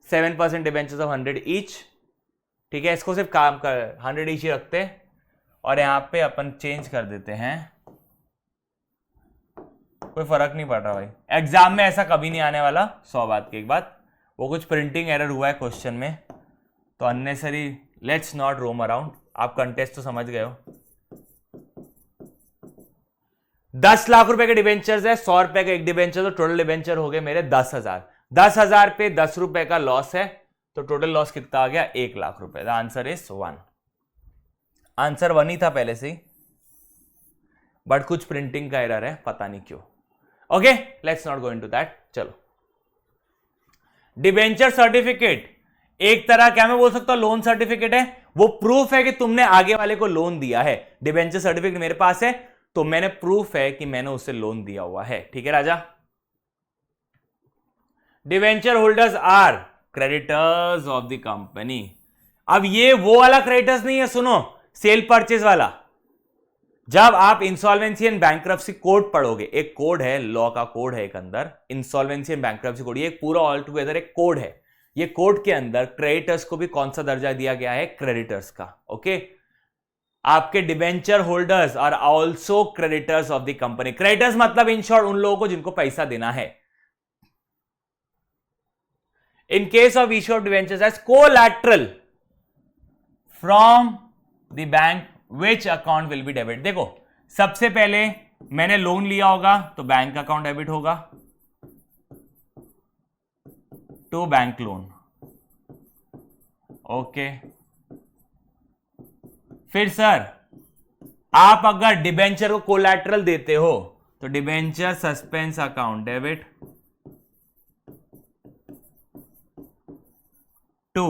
7% डिबेंचर्स ऑफ 100 ईच, ठीक है। इसको सिर्फ काम कर 100 ईच ही रखते हैं और यहां पे अपन चेंज कर देते हैं, कोई फर्क नहीं पड़ रहा भाई, एग्जाम में ऐसा कभी नहीं आने वाला। 100 बात की एक बात, वो कुछ प्रिंटिंग एरर हुआ है क्वेश्चन में, तो unnecessary let's not roam around. आप कंटेस्ट तो समझ गए हो। 10 लाख रुपए के डिबेंचर्स है, 100 रुपए का एक डिबेंचर, तो टोटल डिबेंचर हो गए मेरे 10,000। 10,000 पे 10 रुपए का लॉस है, तो टोटल लॉस कितना आ गया? 1 लाख रुपए। The answer is 1। आंसर 1 ही था पहले से ही, बट कुछ प्रिंटिंग का एरर है, पता नहीं क्यों। Okay, let's not go into that. चलो, डिबेंचर सर्टिफिकेट एक तरह क्या मैं बोल सकता हूं लोन सर्टिफिकेट है, वो प्रूफ है कि तुमने आगे वाले को लोन दिया है। डिबेंचर सर्टिफिकेट मेरे पास है तो मैंने प्रूफ है कि मैंने उसे लोन दिया हुआ है, ठीक है राजा। Debenture holders are creditors of the company. अब ये वो वाला क्रेडिटर्स नहीं है, सुनो, सेल परचेज वाला। जब आप इंसॉल्वेंसी एंड बैंक्रप्सी कोड पढ़ोगे, एक कोड है, लॉ का कोड है एक अंदर, इंसॉल्वेंसी एंड बैंक्रप्सी कोड, ये पूरा ऑल टुगेदर एक कोड है। ये कोड के अंदर क्रेडिटर्स को भी कौन सा दर्जा दिया गया है? क्रेडिटर्स का। ओके, आपके debenture holders are also creditors of the company. Creditors मतलब इन शॉर्ट उन लोगों को जिनको पैसा देना है। In case of issue of debentures as collateral from the bank which account will be debit. देखो, सबसे पहले मैंने लोन लिया होगा तो बैंक अकाउंट डेबिट होगा टू बैंक लोन। ओके, फिर सर आप अगर डिबेंचर को कोलैटरल देते हो तो debenture suspense account debit to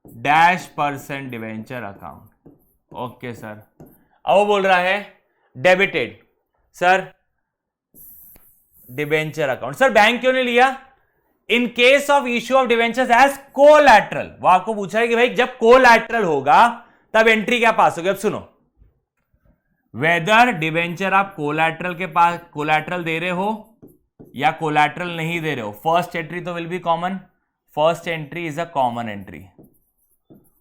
-% debenture account. Okay sir, अब वो बोल रहा है debited sir debenture account. Sir bank क्यों नहीं लिया? इन case of issue of debentures as collateral, वो आपको पूछा है कि भाई जब कोलैटरल होगा तब एंट्री क्या पास होगी। अब सुनो, वेदर डिबेंचर आप कोलैटरल के पास कोलैटरल दे रहे हो या कोलैटरल नहीं दे रहे हो, फर्स्ट एंट्री तो will be common, first entry is a common entry.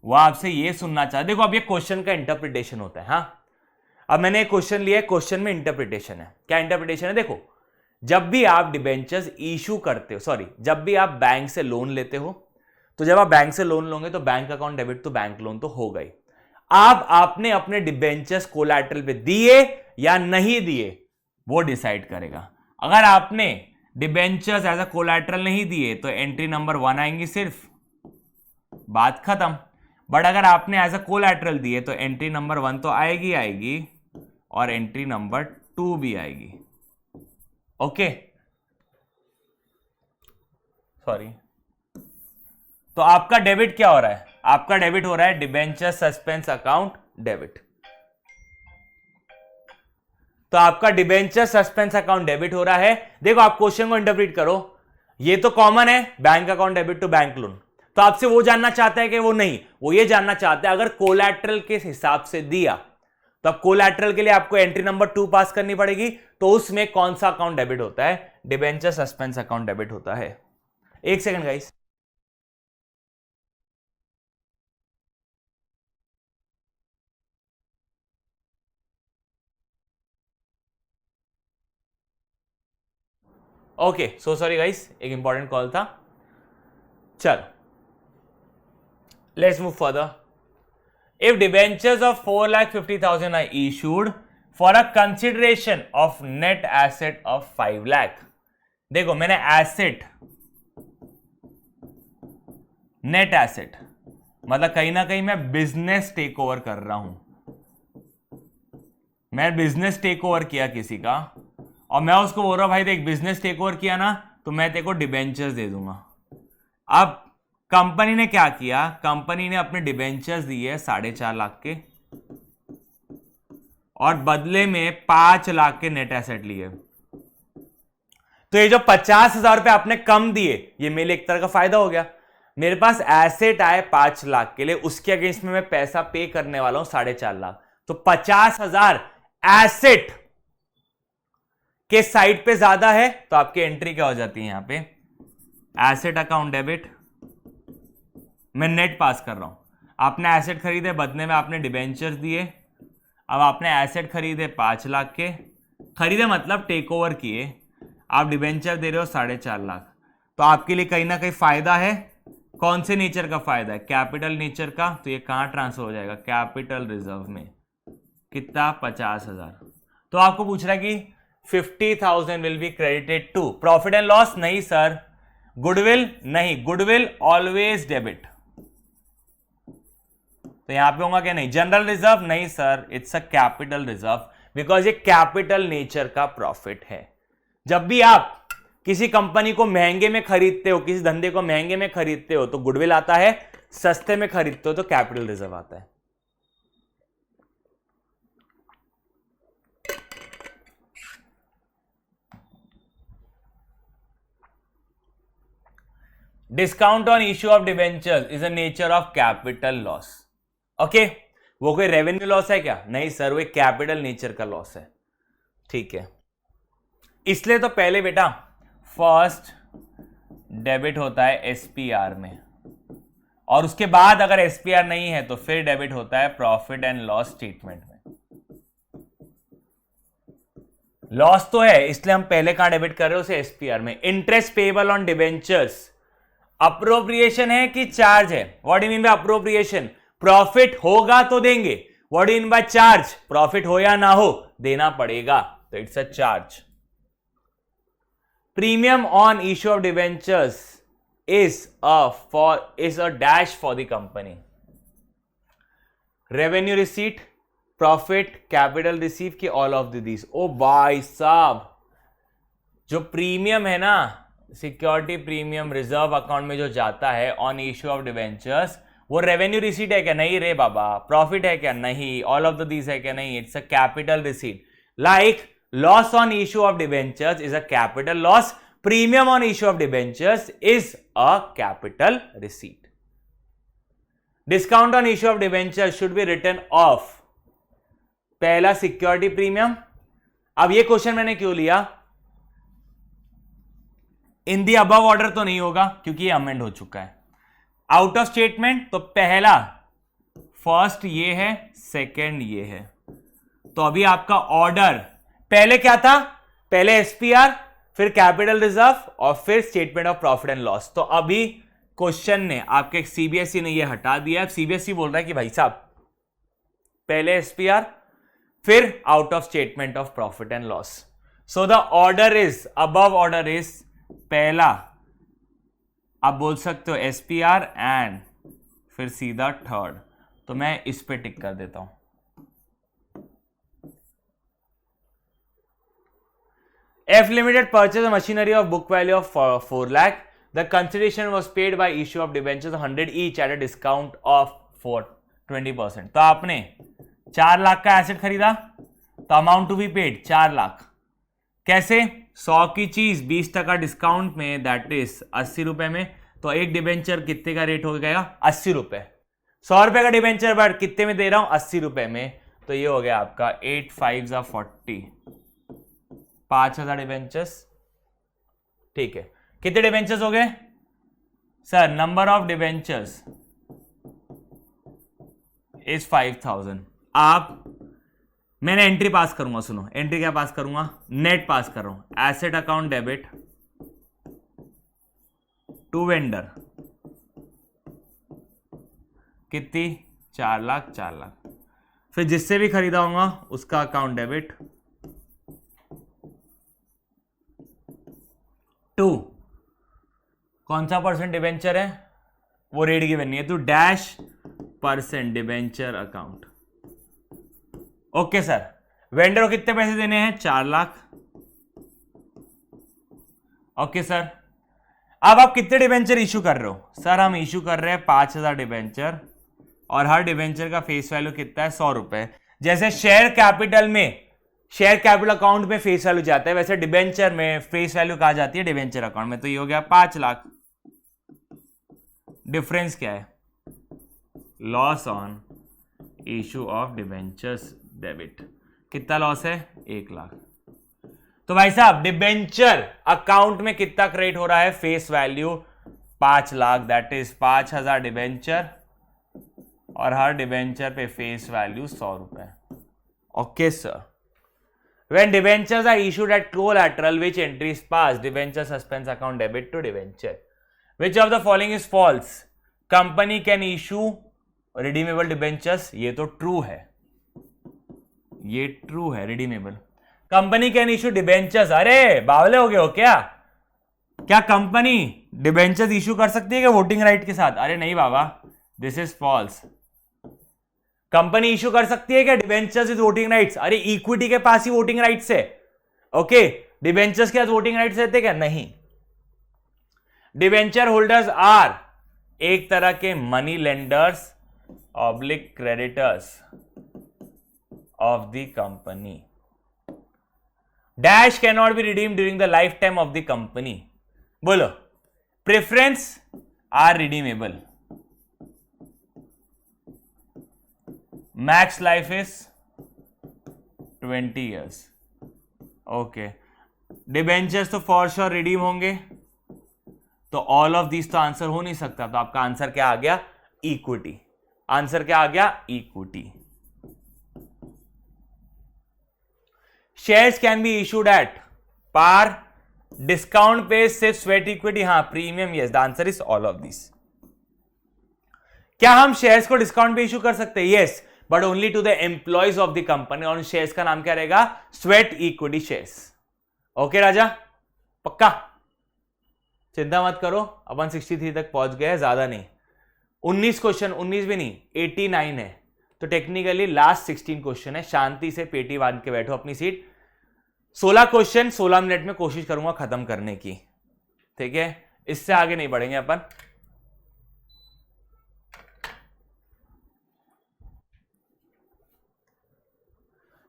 वो आपसे ये सुनना चाहते, देखो अब ये क्वेश्चन का इंटरप्रिटेशन होता है। हाँ, अब मैंने एक क्वेश्चन लिया है, क्वेश्चन में इंटरप्रिटेशन है। क्या इंटरप्रिटेशन है? देखो, जब भी आप डिबेंचर्स इशू करते हो, सॉरी, जब भी आप बैंक से लोन लेते हो, तो जब आप बैंक से लोन लोगे तो बैंक अकाउंट डेबिट तो बैंक लोन तो होगा ही। आपने अपने डिबेंचर्स कोलैटरल पे दिए या नहीं दिए वो डिसाइड करेगा। अगर आपने डिबेंचर्स एज अ कोलैटरल नहीं दिए तो एंट्री नंबर 1 आएंगी सिर्फ, बात खत्म। बट अगर आपने एज अ कोलैटरल दिए तो एंट्री नंबर 1 तो आएगी और एंट्री नंबर 2 भी आएगी। ओके, सॉरी, तो आपका डेबिट क्या हो रहा है? आपका डेबिट हो रहा है डिबेंचर सस्पेंस अकाउंट डेबिट। तो आपका डिबेंचर सस्पेंस अकाउंट डेबिट हो रहा है। देखो, आप क्वेश्चन को इंटरप्रेट करो, ये तो कॉमन है, bank account debit to bank loan. तो आपसे वो जानना चाहता है कि वो नहीं, वो ये जानना चाहता है अगर कोलैटरल के हिसाब से दिया तो अब कोलैटरल के लिए आपको एंट्री नंबर 2 पास करनी पड़ेगी। तो उसमें कौन सा अकाउंट डेबिट होता है? डिबेंचर सस्पेंस अकाउंट डेबिट होता है। एक second guys, okay, so sorry guys, एक इंपॉर्टेंट कॉल था। चलो, let's move further. If debentures of 4,50,000 are issued for a consideration of net asset of 5 lakh, देखो मैंने एसेट, नेट एसेट मतलब कहीं ना कहीं मैं बिजनेस टेक ओवर कर रहा हूं। मैं बिजनेस टेक ओवर किया किसी का और मैं उसको बोल रहा हूं भाई देख, बिजनेस टेक ओवर किया ना तो मैं तेरे को डिबेंचर्स दे दूंगा। अब कंपनी ने क्या किया? कंपनी ने अपने डिबेंचर्स दिए 4.5 लाख के और बदले में 5 लाख के नेट एसेट लिए। तो ये जो 50,000 रुपए आपने कम दिए, ये मेरे लिए एक तरह का फायदा हो गया। मेरे पास एसेट आए 5 लाख के लिए, उसके अगेंस्ट में मैं पैसा पे करने वाला हूं 4.5 लाख। तो 50,000 एसेट के साइड पे ज्यादा है, तो आपकी एंट्री क्या हो जाती है? यहां पे एसेट अकाउंट डेबिट, मैं नेट पास कर रहा हूं। आपने एसेट खरीदे, बदले में आपने डिबेंचर्स दिए। अब आपने एसेट खरीदे 5 लाख के, खरीदे मतलब टेक ओवर किए, आप डिबेंचर दे रहे हो 4.5 लाख। तो आपके लिए कहीं ना कहीं फायदा है। कौन से नेचर का फायदा है? कैपिटल नेचर का। तो ये कहां ट्रांसफर हो जाएगा? कैपिटल रिजर्व में। कितना? 50,000। तो आपको पूछ रहा है कि 50,000 will be credited to profit and loss? नहीं सर। गुडविल? नहीं, गुडविल ऑलवेज डेबिट। तो यहां पे होगा क्या? नहीं। General reserve? नहीं sir, it's a capital reserve, because ये कैपिटल नेचर का प्रॉफिट है। जब भी आप किसी कंपनी को महंगे में खरीदते हो, किसी धंधे को महंगे में खरीदते हो तो गुडविल आता है, सस्ते में खरीदते हो तो कैपिटल रिजर्व आता है। Discount on issue of debentures is a nature of capital loss. Okay, वो कोई रेवेन्यू लॉस है क्या? नहीं सर, वो कैपिटल नेचर का लॉस है। ठीक है, इसलिए तो पहले बेटा फर्स्ट डेबिट होता है एसपीआर में, और उसके बाद अगर एसपीआर नहीं है तो फिर डेबिट होता है प्रॉफिट एंड लॉस स्टेटमेंट में। लॉस तो है, इसलिए हम पहले कहां डेबिट कर रहे हैं? उसे एसपीआर में। Interest payable on debentures appropriation है कि चार्ज है? What do you mean by appropriation? Profit होगा तो देंगे। What do you mean by charge? Profit हो या ना हो देना पड़ेगा, तो it's a charge. Premium on issue of debentures is a dash for the company. Revenue receipt, profit, capital receive की all of these। ओ भाई साहब, जो प्रीमियम है ना, सिक्योरिटी प्रीमियम रिजर्व अकाउंट में जो जाता है ऑन इश्यू ऑफ डिबेंचर्स, वो रेवेन्यू रिसीट है क्या? नहीं रे बाबा। प्रॉफिट है क्या? नहीं। ऑल ऑफ दीज है क्या? नहीं। It's a capital receipt. Like loss on issue of debentures is a capital loss. Premium on issue of debentures is a capital receipt. Discount on issue of debentures should be written off पहला security premium. अब ये question मैंने क्यों लिया, इन the above order तो नहीं होगा क्योंकि ये अमेंड हो चुका है। आउट ऑफ स्टेटमेंट तो पहला फर्स्ट ये है, सेकंड ये है। तो अभी आपका ऑर्डर पहले क्या था, पहले एसपीआर, फिर कैपिटल रिजर्व और फिर statement of profit and loss. तो अभी क्वेश्चन ने आपके सीबीएसई ने ये हटा दिया। अब सीबीएसई बोल रहा है कि भाई साहब पहले एसपीआर फिर out of statement of profit and loss. So the order is, above order is पहला आप बोल सकते हो एसपीआर एंड फिर सीधा थर्ड। तो मैं इस पे टिक कर देता हूं। F Limited purchased a machinery of book value of 4 lakh. The consideration was paid by issue of debentures 100 each at a discount of 20%. तो आपने 4 लाख का एसेट खरीदा तो amount to be paid 4 lakh. कैसे, 100 की चीज 20% डिस्काउंट में, दैट इज 80 रुपए में। तो एक डिबेंचर कितने का रेट हो गया, 80 रुपए। 100 रुपए का डिबेंचर बट कितने में दे रहा हूं, 80 रुपए में। तो ये हो गया आपका 8 5 40, 5000 डिबेंचर्स। ठीक है, कितने डिबेंचर्स हो गए sir, number of debentures is 5000। आप, मैंने एंट्री पास करूंगा, सुनो एंट्री क्या पास करूंगा, नेट पास कर रहा हूं, asset account debit to vendor कितनी, 4 लाख 4 लाख। फिर जिससे भी खरीदा होगा उसका अकाउंट डेबिट टू, कौन सा परसेंट डिबेंचर है वो रेट गिवन नहीं है, तो dash percent debenture account. Okay sir, vendor को कितने पैसे देने हैं, 4 लाख। ओके सर, अब आप कितने डिबेंचर इशू कर रहे हो, सर हम इशू कर रहे हैं 5000 डिबेंचर और हर डिबेंचर का फेस वैल्यू कितना है, 100 रुपए। जैसे शेयर कैपिटल में, शेयर कैपिटल अकाउंट में फेस वैल्यू जाता है, वैसे डिबेंचर में फेस वैल्यू कहा जाती है डिबेंचर अकाउंट में। तो ये हो गया 5 लाख। डिफरेंस क्या है, loss on issue of debentures debit. कितना लॉस है, 1 लाख। तो भाई साहब डिबेंचर अकाउंट में कितना क्रेडिट हो रहा है, face value 5 lakh, that is 5000 debenture और हर डिबेंचर पे फेस वैल्यू 100 रुपए। Okay sir, when debentures are issued at collateral which entry is passed, debenture suspense account debit to debenture. Which of the following is false? Company can issue redeemable debentures. ये तो true है, ये true है, redeemable. Company can issue debentures. अरे बावले हो गए हो क्या, क्या कंपनी डिबेंचर्स इशू कर सकती है क्या वोटिंग राइट के साथ? अरे नहीं बाबा, this is false. Company issue कर सकती है क्या डिबेंचर्स विद वोटिंग राइट्स? अरे इक्विटी के पास ही वोटिंग राइट्स है। ओके, डिबेंचर्स के साथ वोटिंग राइट्स रहते क्या? नहीं। डिबेंचर होल्डर्स आर एक तरह के money lenders oblique creditors of the company. Dash can not be redeemed during the life time of the company. बोलो, preference are redeemable, max life is 20 years। Okay, debentures तो for sure redeem होंगे, तो all of this तो answer हो नहीं सकता। तो आपका आंसर क्या आ गया? इक्विटी। आंसर क्या आ गया? Equity. Shares can be issued at par, discount पे सिर्फ स्वेट इक्विटी, हाँ premium, yes, the answer is all of this. क्या हम शेयर्स को डिस्काउंट पे इशू कर सकते हैं? Yes, but only to the employees of the company. और शेयर्स का नाम क्या रहेगा? Sweat equity shares. ओके राजा, पक्का, चिंता मत करो, अपन 63 तक पहुंच गए, ज्यादा नहीं। 19 क्वेश्चन, 19 भी नहीं, 89 है, तो टेक्निकली लास्ट 16 क्वेश्चन है। शांति से पेटी बांध के बैठो अपनी सीट। 16 क्वेश्चन 16 मिनट में कोशिश करूंगा खत्म करने की, ठीक है? इससे आगे नहीं बढ़ेंगे अपन।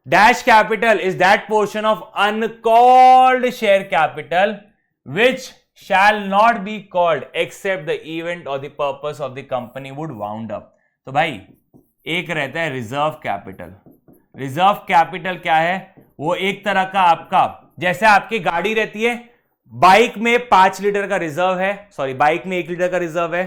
Dash capital is that portion of uncalled share capital which shall not be called except the event or the purpose of the company would wound up। तो भाई एक रहता है रिजर्व कैपिटल, रिजर्व कैपिटल क्या है? वो एक तरह का आपका, जैसे आपकी गाड़ी रहती है, बाइक में 5 लीटर का रिजर्व है, सॉरी बाइक में 1 लीटर का रिजर्व है,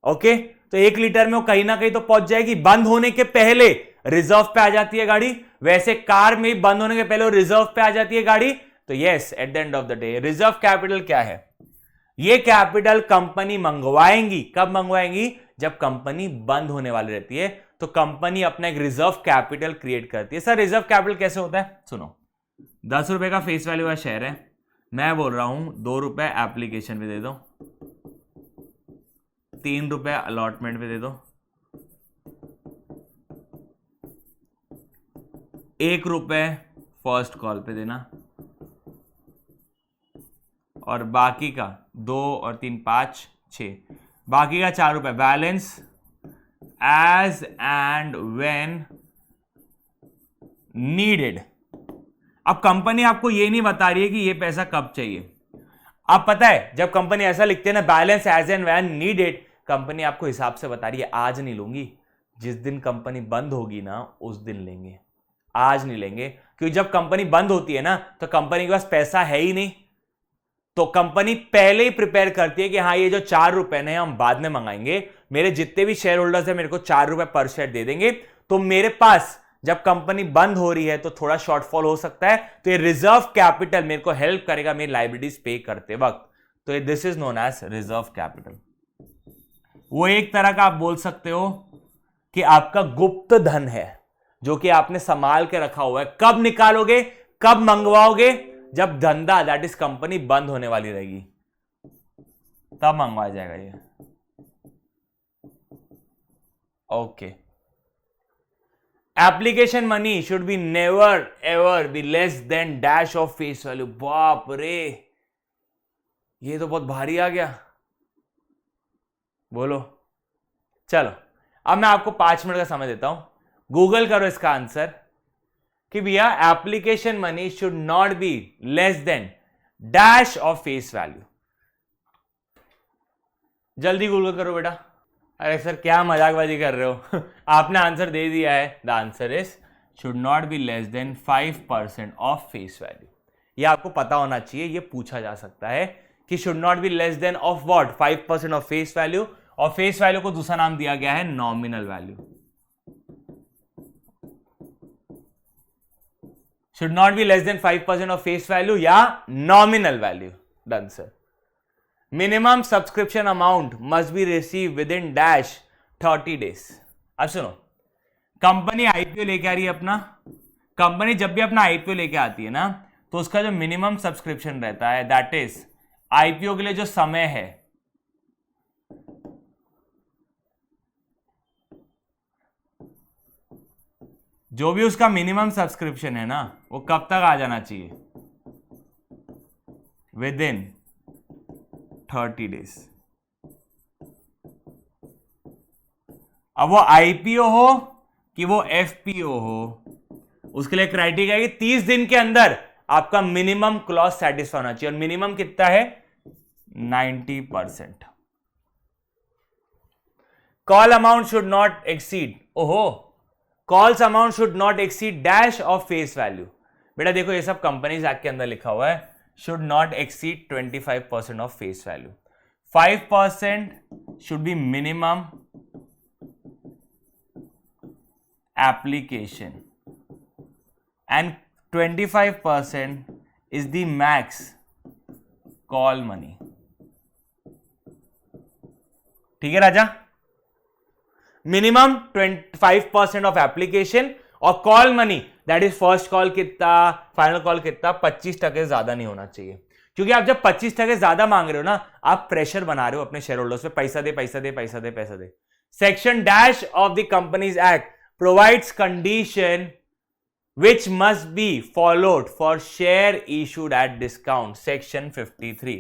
ओके, तो 1 लीटर में वो कहीं ना कहीं तो पहुंच जाएगी, बंद होने के पहले रिजर्व पे आ जाती है गाड़ी। वैसे कार में बंद होने के पहले वो रिजर्व पे आ जाती है गाड़ी। तो yes, at the end of the day reserve capital क्या है? ये कैपिटल कंपनी मंगवाएंगी, कब मंगवाएंगी? जब कंपनी बंद होने वाली रहती है, तो कंपनी अपना एक रिजर्व कैपिटल क्रिएट करती है। सर रिजर्व कैपिटल कैसे होता है? सुनो, 10 रुपए का फेस वैल्यू का शेयर है, मैं बोल रहा हूं 2 रुपए एप्लीकेशन पे दे दो, 3 रुपए अलॉटमेंट पे दे दो, 1 रुपए फर्स्ट कॉल पे देना, और बाकी का 2 और 3 5 6, बाकी का 4 रुपए balance as and when needed. अब कंपनी आपको ये नहीं बता रही है कि ये पैसा कब चाहिए। अब पता है जब कंपनी ऐसा लिखते हैं ना, balance as and when needed, company आपको हिसाब से बता रही है आज नहीं लूंगी, जिस दिन कंपनी बंद होगी ना उस दिन लेंगे, आज नहीं लेंगे। क्योंकि जब कंपनी बंद होती है ना तो कंपनी के पास पैसा है ही नहीं, तो कंपनी पहले ही प्रिपेयर करती है कि हाँ ये जो 4 रुपए हैं हम बाद में मंगाएंगे, मेरे जितने भी शेयर होल्डर्स हैं मेरे को 4 रुपए पर शेयर दे देंगे, तो मेरे पास जब कंपनी बंद हो रही है तो थोड़ा शॉर्टफॉल हो सकता है, तो ये रिजर्व कैपिटल मेरे को हेल्प करेगा मेरी लायबिलिटीज पे करते वक्त। तो this is known as reserve capital. वो एक तरह का आप बोल सकते हो कि आपका गुप्त धन है जो कि आपने संभाल के रखा हुआ है। कब निकालोगे, कब मंगवाओगे? जब धंधा दैट इज कंपनी बंद होने वाली रहेगी, तब मंगवाया जाएगा ये। Okay, application money should be never ever be less than dash of face value. बाप रे, ये तो बहुत भारी आ गया, बोलो। चलो अब मैं आपको 5 मिनट का समय देता हूं, गूगल करो इसका आंसर कि भैया application money should not be less than dash of face value. जल्दी गूगल करो बेटा। अरे सर क्या मजाकबाजी कर रहे हो आपने आंसर दे दिया है। The answer is should not be less than 5% of face value. ये आपको पता होना चाहिए, ये पूछा जा सकता है कि should not be less than of what, 5% of face value. और फेस वैल्यू को दूसरा नाम दिया गया है nominal value. should not be less than 5% of face value या nominal value. Done sir. Minimum subscription amount must be received within dash 30 days. अब सुनो, कंपनी आईपीओ लेके आ रही है अपना, कंपनी जब भी अपना आईपीओ लेके आती है ना तो उसका जो मिनिमम सब्सक्रिप्शन रहता है दैट इज आईपीओ के लिए जो समय है, जो भी उसका मिनिमम सब्सक्रिप्शन है ना वो कब तक आ जाना चाहिए? With in 30 days. अब वो आईपीओ हो कि वो एफपीओ हो, उसके लिए क्राइटेरिया है कि 30 दिन के अंदर आपका मिनिमम क्लॉज सेटिस्फाई होना चाहिए। और मिनिमम कितना है? 90%। Call amount should not exceed, ओहो, calls amount should not exceed dash of face value. बेटा देखो ये सब कंपनीज एक्ट के अंदर लिखा हुआ है, should not exceed 25% of face value. 5% should be minimum application and 25% is the max call money. ठीक है राजा? मिनिमम 25% ऑफ एप्लीकेशन और call money that is first call कितना, फाइनल कॉल कितना, 25% ज्यादा नहीं होना चाहिए। क्योंकि आप जब 25% ज्यादा मांग रहे हो ना, आप प्रेशर बना रहे हो अपने शेयर होल्डर्स पे, पैसा दे पैसा दे पैसा दे पैसा दे। Section dash of the companies act provides condition which must be followed for share issued at discount, section 53।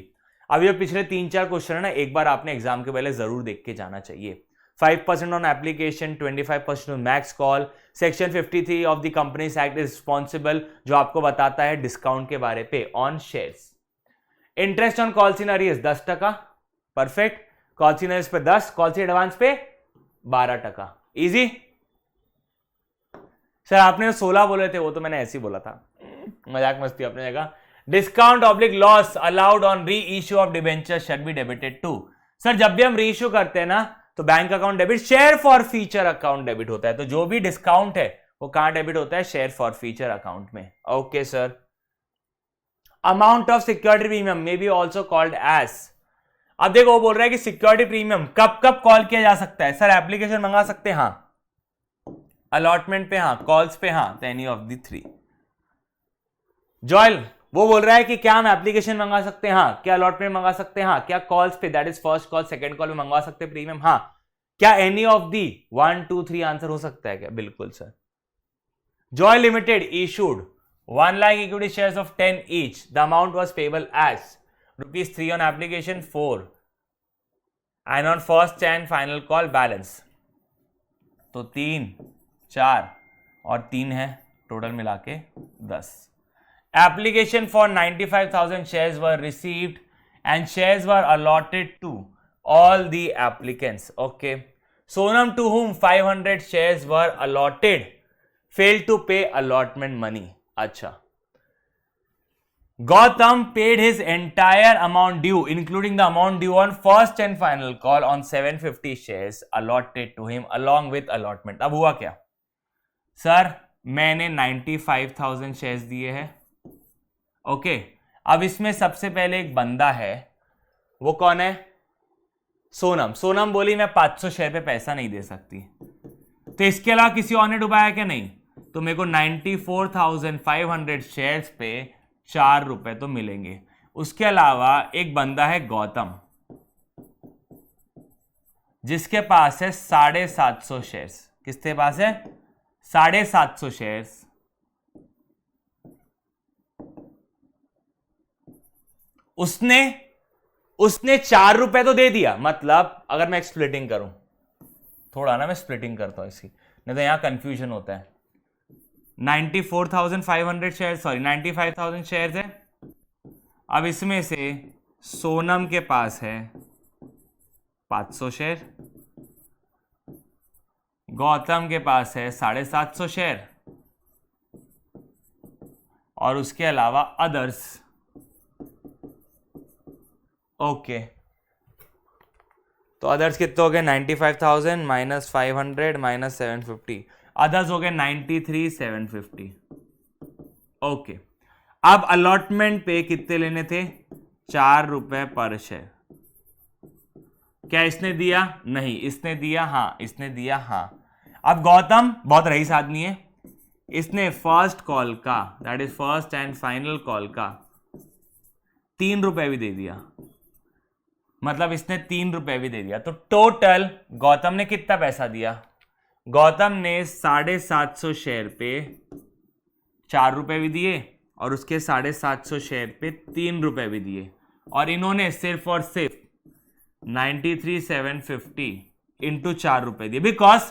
अब ये पिछले 3-4 क्वेश्चन है ना, एक बार आपने एग्जाम के पहले जरूर देख के जाना चाहिए। 5% on application, 25% on max call. Section 53 of the companies act is responsible, जो आपको बताता है डिस्काउंट के बारे पे on shares. Interest on calls in arrears 10%, perfect. Calls in arrears पे 10, कॉल्स इन एडवांस पे 12%, इजी। सर आपने 16 बोले थे, वो तो मैंने ऐसे ही बोला था, मजाक मस्ती अपनी जगह। Discount oblique loss allowed on re issue of debenture should be debited to. Sir जब भी हम री इश्यू करते हैं ना तो bank account debit, share forfeiture account debit होता है, तो जो भी डिस्काउंट है वो कहां डेबिट होता है, शेयर फॉर फ्यूचर अकाउंट में। Okay sir. Amount of security premium may be also called as, अब देखो वो बोल रहा है कि सिक्योरिटी प्रीमियम कब कब कॉल किया जा सकता है। सर एप्लीकेशन मंगा सकते हैं हाँ, अलॉटमेंट पे हाँ, कॉल्स पे हाँ, any of the three. Joel वो बोल रहा है कि क्या हम एप्लीकेशन मंगा सकते हैं हाँ, क्या अलॉटमेंट मंगा सकते हैं हाँ, क्या कॉल्स पे that is first call second call में मंगवा सकते हैं प्रीमियम हाँ, क्या एनी ऑफ दी 1 2 3 आंसर हो सकता है क्या, बिल्कुल sir. Joy limited issued 1 lakh equity shares of 10 each, the amount was payable as ₹3 on application 4 and on first and final call balance, तो 3 4 और 3 है, टोटल मिला के 10। Application for 95,000 shares were received and shares were allotted to all the applicants. Okay. Sonam, to whom 500 shares were allotted, failed to pay allotment money. Acha. Gautam paid his entire amount due, including the amount due on first and final call on 750 shares allotted to him along with allotment. अब हुआ क्या? Sir मैंने 95,000 shares दिए हैं। Okay अब इसमें सबसे पहले एक बंदा है, वो कौन है, सोनम। सोनम बोली मैं 500 शेयर पे पैसा नहीं दे सकती, तो इसके अलावा किसी और ने डुबाया क्या, नहीं, तो मेरे को 94,500 शेयर्स पे 4 रुपए तो मिलेंगे। उसके अलावा एक बंदा है गौतम, जिसके पास है 750 शेयर्स। किसके पास है, 750 शेयर्स। उसने 4 रुपए तो दे दिया, मतलब अगर मैं स्प्लिटिंग करूं थोड़ा ना, मैं स्प्लिटिंग करता हूं इसकी, नहीं तो यहां कंफ्यूजन होता है। 94,500 शेयर, सॉरी 95,000 शेयर्स है। अब इसमें से सोनम के पास है 500 शेयर, गौतम के पास है 750 शेयर, और उसके अलावा अदर्स। ओके तो अदर्स कितने हो गए, 95,000 माइनस 500 माइनस 750, अदर्स हो गए 93,750। ओके अब अलॉटमेंट पे कितने लेने थे, 4 रुपए पर शेयर। क्या इसने दिया, नहीं, इसने दिया हाँ, इसने दिया हाँ। अब गौतम बहुत रईस आदमी है, इसने फर्स्ट कॉल का, that is first and final call का 3 रुपए भी दे दिया, मतलब इसने 3 रुपए भी दे दिया। तो टोटल गौतम ने कितना पैसा दिया, गौतम ने 750 शेयर पे 4 रुपए भी दिए और उसके 750 शेयर पे 3 रुपए भी दिए, और इन्होंने सिर्फ और सिर्फ 93,750 इंटू 4 रुपए दिए, बिकॉज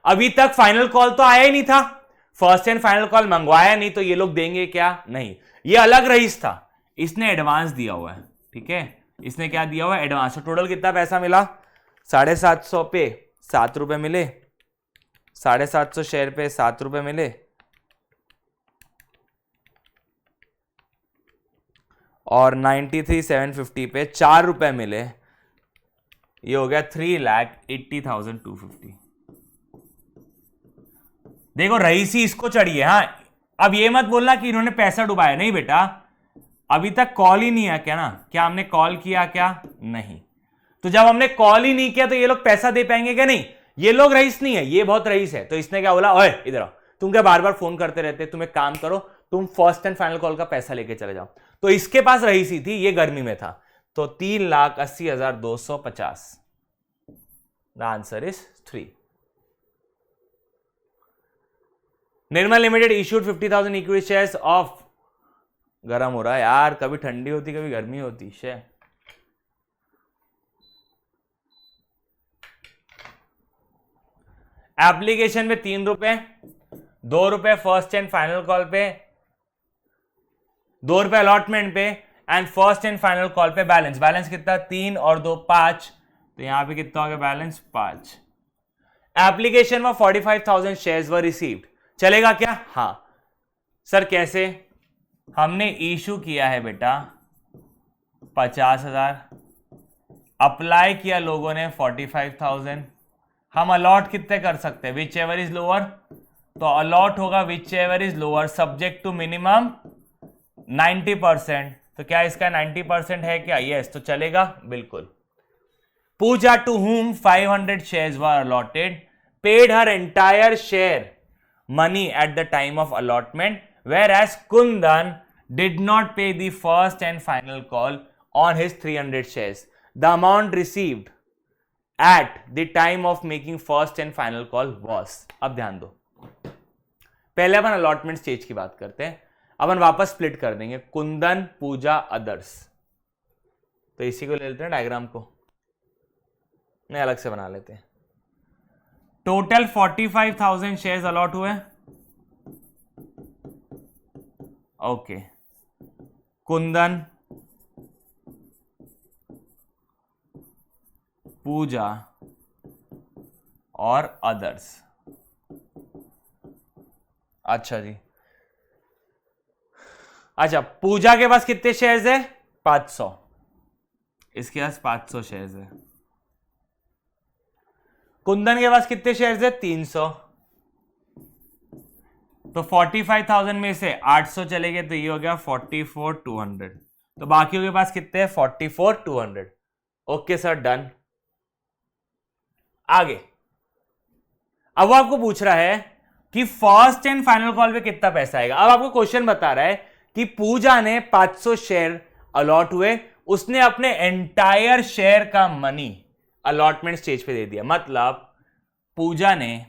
अभी तक फाइनल कॉल तो आया ही नहीं था, फर्स्ट एंड फाइनल कॉल मंगवाया नहीं, तो ये लोग देंगे क्या, नहीं, ये अलग रईस था, इसने एडवांस दिया हुआ है। ठीक है, इसने क्या दिया हुआ है, एडवांस। तो टोटल कितना पैसा मिला, 750 पे 7 रुपए मिले, 750 शेयर पे 7 रुपए मिले, और 93,750 पे 4 रुपए मिले, ये हो गया 3,80,250। देखो रईसी इसको चढ़ी है हाँ। अब ये मत बोलना कि इन्होंने पैसा डुबाया, नहीं बेटा, अभी तक कॉल ही नहीं आया क्या ना, क्या हमने कॉल किया क्या, नहीं, तो जब हमने कॉल ही नहीं किया तो ये लोग पैसा दे पाएंगे क्या, नहीं, ये लोग रईस नहीं है, ये बहुत रईस है। तो इसने क्या बोला, ओए इधर आओ, तुम क्या बार बार फोन करते रहते, तुम एक काम करो, तुम फर्स्ट एंड फाइनल कॉल का पैसा लेके चले जाओ। तो इसके पास रईसी थी, ये गर्मी में था, तो 3,80,250। The answer is 3। Nirmal limited issued 50,000 equity shares of, गरम हो रहा है यार, कभी ठंडी होती कभी गर्मी होती शे। एप्लीकेशन पे 3 रुपए, 2 रुपए फर्स्ट एंड फाइनल कॉल पे, 2 रुपए अलॉटमेंट पे, and first and final call पे बैलेंस। बैलेंस कितना, 3 और 2 5, तो यहां पे कितना हो गया बैलेंस, 5। एप्लीकेशन में 45,000 शेयर्स वर रिसीव्ड। चलेगा क्या? हाँ सर कैसे? हमने इशू किया है बेटा 50,000, अप्लाई किया लोगों ने 45,000, हम अलॉट कितने कर सकते हैं? विच एवर इज लोअर, तो अलॉट होगा whichever is lower subject to minimum 90%। तो क्या इसका 90% है क्या? यस, तो चलेगा बिल्कुल। पूजा to whom 500 shares were allotted paid her entire share money at the time of allotment, whereas Kundan did not pay the first and final call on his 300 shares. The amount received at the time of making first and final call was. अब ध्यान दो, पहले अपन allotment stage की बात करते हैं, अपन वापस split कर देंगे कुंदन, पूजा, अदर्स। तो इसी को ले लेते हैं डायग्राम को, नहीं अलग से बना लेते हैं। टोटल 45,000 शेयर्स अलॉट हुए। ओके, कुंदन, पूजा और अदर्स। अच्छा जी, अच्छा पूजा के पास कितने शेयर्स है? 500, इसके पास 500 शेयर्स है। कुंदन के पास कितने शेयर्स है? 300। तो 45,000 में से 800 चले गए, तो ये हो गया 44,200। तो बाकियों के पास कितने हैं? 44,200। Okay sir, done. आगे अब वो आपको पूछ रहा है कि फर्स्ट एंड फाइनल कॉल पे कितना पैसा आएगा। अब आपको क्वेश्चन बता रहा है कि पूजा ने 500 शेयर अलॉट हुए, उसने अपने एंटायर शेयर का मनी अलॉटमेंट स्टेज पे दे दिया। मतलब पूजा ने,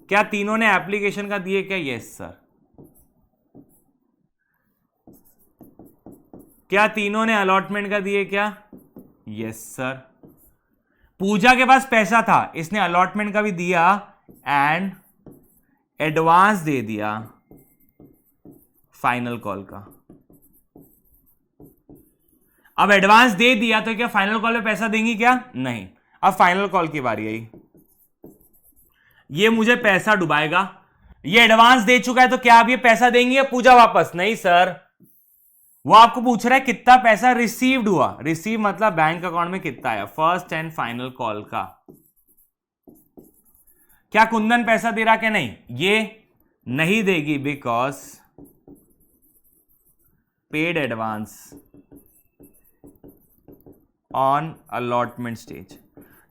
क्या तीनों ने एप्लीकेशन का दिए क्या? Yes sir. क्या तीनों ने अलॉटमेंट का दिए क्या? Yes sir. पूजा के पास पैसा था, इसने अलॉटमेंट का भी दिया एंड एडवांस दे दिया फाइनल कॉल का। अब एडवांस दे दिया तो क्या फाइनल कॉल पे पैसा देंगी क्या? नहीं। अब फाइनल कॉल की बारी आई, ये मुझे पैसा डुबाएगा, ये एडवांस दे चुका है, तो क्या आप ये पैसा देंगी या पूजा वापस? नहीं सर, वो आपको पूछ रहा है कितना पैसा रिसीव्ड हुआ। रिसीव मतलब बैंक अकाउंट में कितना आया फर्स्ट एंड फाइनल कॉल का। क्या कुंदन पैसा दे रहा क्या? नहीं, ये नहीं देगी because paid advance on allotment stage.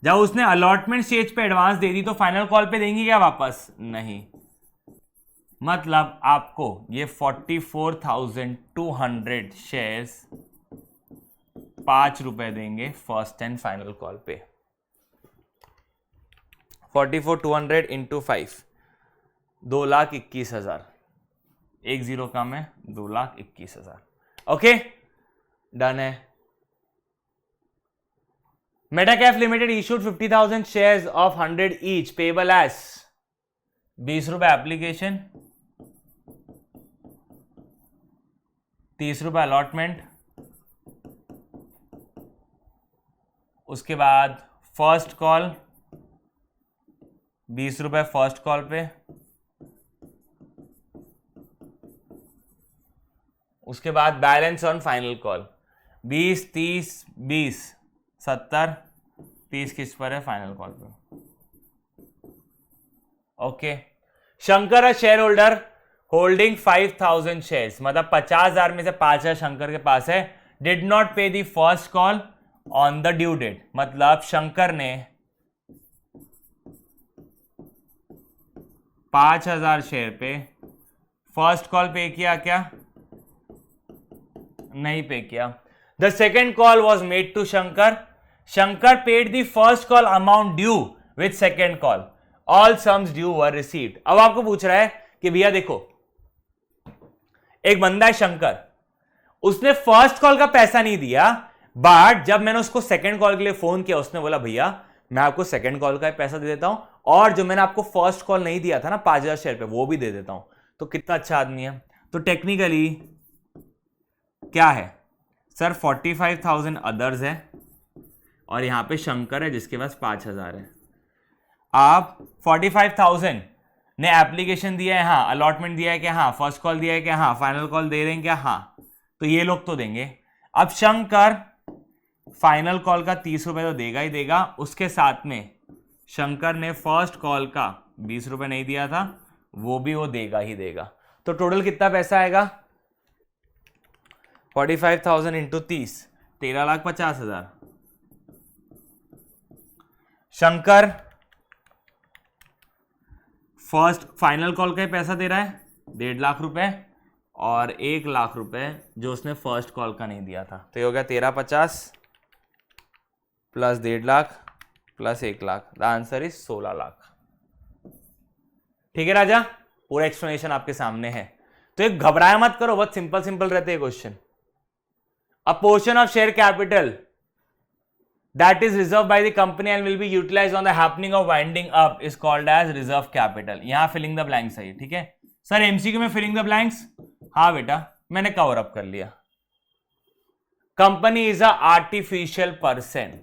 जब उसने अलॉटमेंट स्टेज पे एडवांस दे दी तो फाइनल कॉल पे देंगी क्या वापस? नहीं। मतलब आपको ये 44,200 शेयर्स 5 रुपए देंगे फर्स्ट एंड फाइनल कॉल पे। 44,200 इंटू 5, 2,21,000। एक जीरो कम है, 2,21,000। ओके, डन है। Metacaf limited issued 50,000 shares of 100 each payable as 20 रुपए एप्लीकेशन, 30 रुपए अलॉटमेंट, उसके बाद फर्स्ट कॉल 20 रुपए फर्स्ट कॉल पे, उसके बाद बैलेंस ऑन फाइनल कॉल 20, 30, 20, 70, 30 किस पर है? फाइनल कॉल पे। Okay, Shankar a share holder holding 5,000 shares, मतलब 50,000 में से 5,000 शंकर के पास है। Did not pay the first call on the due date, मतलब शंकर ने 5,000 शेयर पे फर्स्ट कॉल पे किया क्या? नहीं पे किया। The second call was made to Shankar, Shankar paid the first call amount due with second call, all sums due were received. अब आपको पूछ रहा है कि भैया देखो, एक बंदा है शंकर, उसने फर्स्ट कॉल का पैसा नहीं दिया, बट जब मैंने उसको सेकंड कॉल के लिए फोन किया उसने बोला भैया मैं आपको सेकंड कॉल का पैसा दे देता हूं और जो मैंने आपको फर्स्ट कॉल नहीं दिया था ना 5,000 शेयर पे, वो भी दे देता हूं। तो कितना अच्छा आदमी है। तो टेक्निकली क्या है सर, 45,000 अदर्स है और यहां पे शंकर है जिसके पास 5,000 है। आप 45,000 ने एप्लीकेशन दिया है, हाँ, अलॉटमेंट दिया है क्या, हाँ, फर्स्ट कॉल दिया है क्या, हाँ, फाइनल कॉल दे रहे हैं क्या, हाँ, तो ये लोग तो देंगे। अब शंकर फाइनल कॉल का 30 रुपए तो देगा ही देगा, उसके साथ में शंकर ने फर्स्ट कॉल का 20 रुपए नहीं दिया था, वो भी वो देगा ही देगा। तो टोटल कितना पैसा आएगा, 45,000 into 30, 13,50,000। Shankar first final call का ही पैसा दे रहा है 1.5 लाख रुपए, और 1 लाख रुपए जो उसने फर्स्ट कॉल का नहीं दिया था, तो ये हो गया 13,50 plus 1.5 lakh plus 1 lakh, the answer is 16 lakh. ठीक है राजा, पूरा एक्सप्लेनेशन आपके सामने है, तो एक घबराया मत करो, बहुत सिंपल सिंपल रहते हैं question. A portion of share capital that is reserved by the company and will be utilized on the happening of winding up is called as reserve capital। यहां फिलिंग द ब्लैंक्स है, ठीक है sir, MCQ में filling the blanks, हाँ बेटा मैंने cover up कर लिया। Company is a artificial person.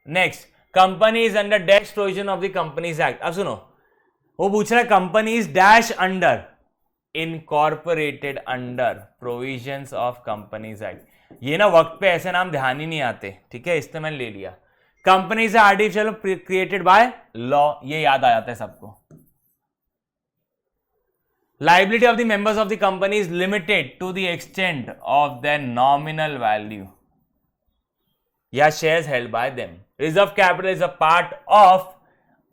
Next, company is under dash provision of the companies act. अब सुनो, वो पूछ रहा है company is dash under incorporated under provisions of companies act. ये ना वक्त पे ऐसे नाम ध्यान ही नहीं आते, ठीक है, इसने मैंने ले लिया। Companies artificial created by law, ये याद आ जाता है सबको। Liability of the members of the company is limited to the extent of their nominal value या shares held by them. Reserve capital is a part of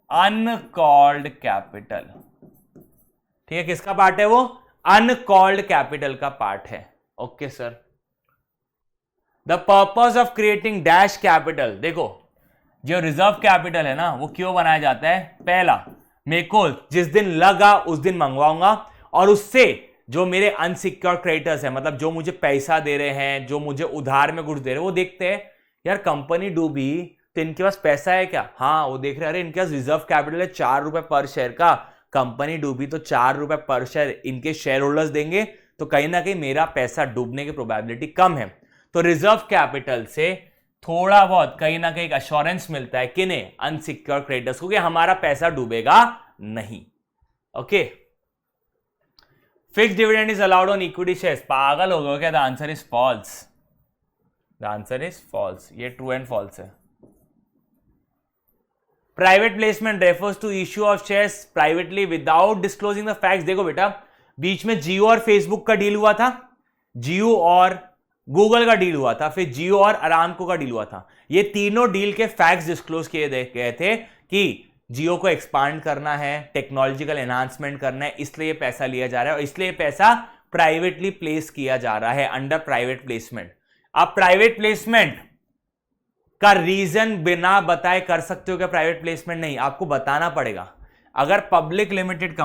uncalled capital. ठीक है, किसका पार्ट है वो, अनकॉल्ड कैपिटल का part है। Okay sir, the purpose of creating dash capital, देखो जो रिजर्व कैपिटल है ना वो क्यों बनाया जाता है, पहला मेरे को जिस दिन लगा उस दिन मंगवाऊंगा, और उससे जो मेरे अनसिक्योर क्रेडिटर्स है, मतलब जो मुझे पैसा दे रहे हैं, जो मुझे उधार में कुछ दे रहे हैं, वो देखते हैं यार कंपनी डूबी तो इनके पास पैसा है क्या, हाँ वो देख रहे हैं अरे इनके पास रिजर्व कैपिटल है 4 रुपए पर शेयर का, कंपनी डूबी तो 4 रुपए पर शेयर इनके शेयर होल्डर्स देंगे, तो कहीं ना कहीं मेरा पैसा डूबने की प्रोबेबिलिटी कम है। तो रिजर्व कैपिटल से थोड़ा बहुत कहीं ना कहीं अश्योरेंस मिलता है किन्हें, अनसिक्योर क्रेडिटर्स को, कि हमारा पैसा डूबेगा नहीं। Okay, fixed dividend is allowed on equity shares, पागल हो गए क्या, the answer is false, the answer is false, ये ट्रू एंड फॉल्स है। Private placement refers to issue of shares privately without disclosing the facts. देखो बेटा, बीच में जियो और फेसबुक का डील हुआ था, जियो और गूगल का डील हुआ था, फिर जियो और अरामको का डील हुआ था। ये तीनों डील के फैक्ट्स डिस्क्लोज किए गए थे कि जियो को एक्सपांड करना है, टेक्नोलॉजिकल एनहांसमेंट करना है, इसलिए पैसा लिया जा रहा है, और इसलिए पैसा प्राइवेटली प्लेस किया जा रहा है अंडर प्राइवेट प्लेसमेंट। अब प्राइवेट प्लेसमेंट का रीजन बिना बताए कर सकते हो क्या प्राइवेट प्लेसमेंट, नहीं, आपको बताना पड़ेगा। अगर पब्लिक लिमिटेड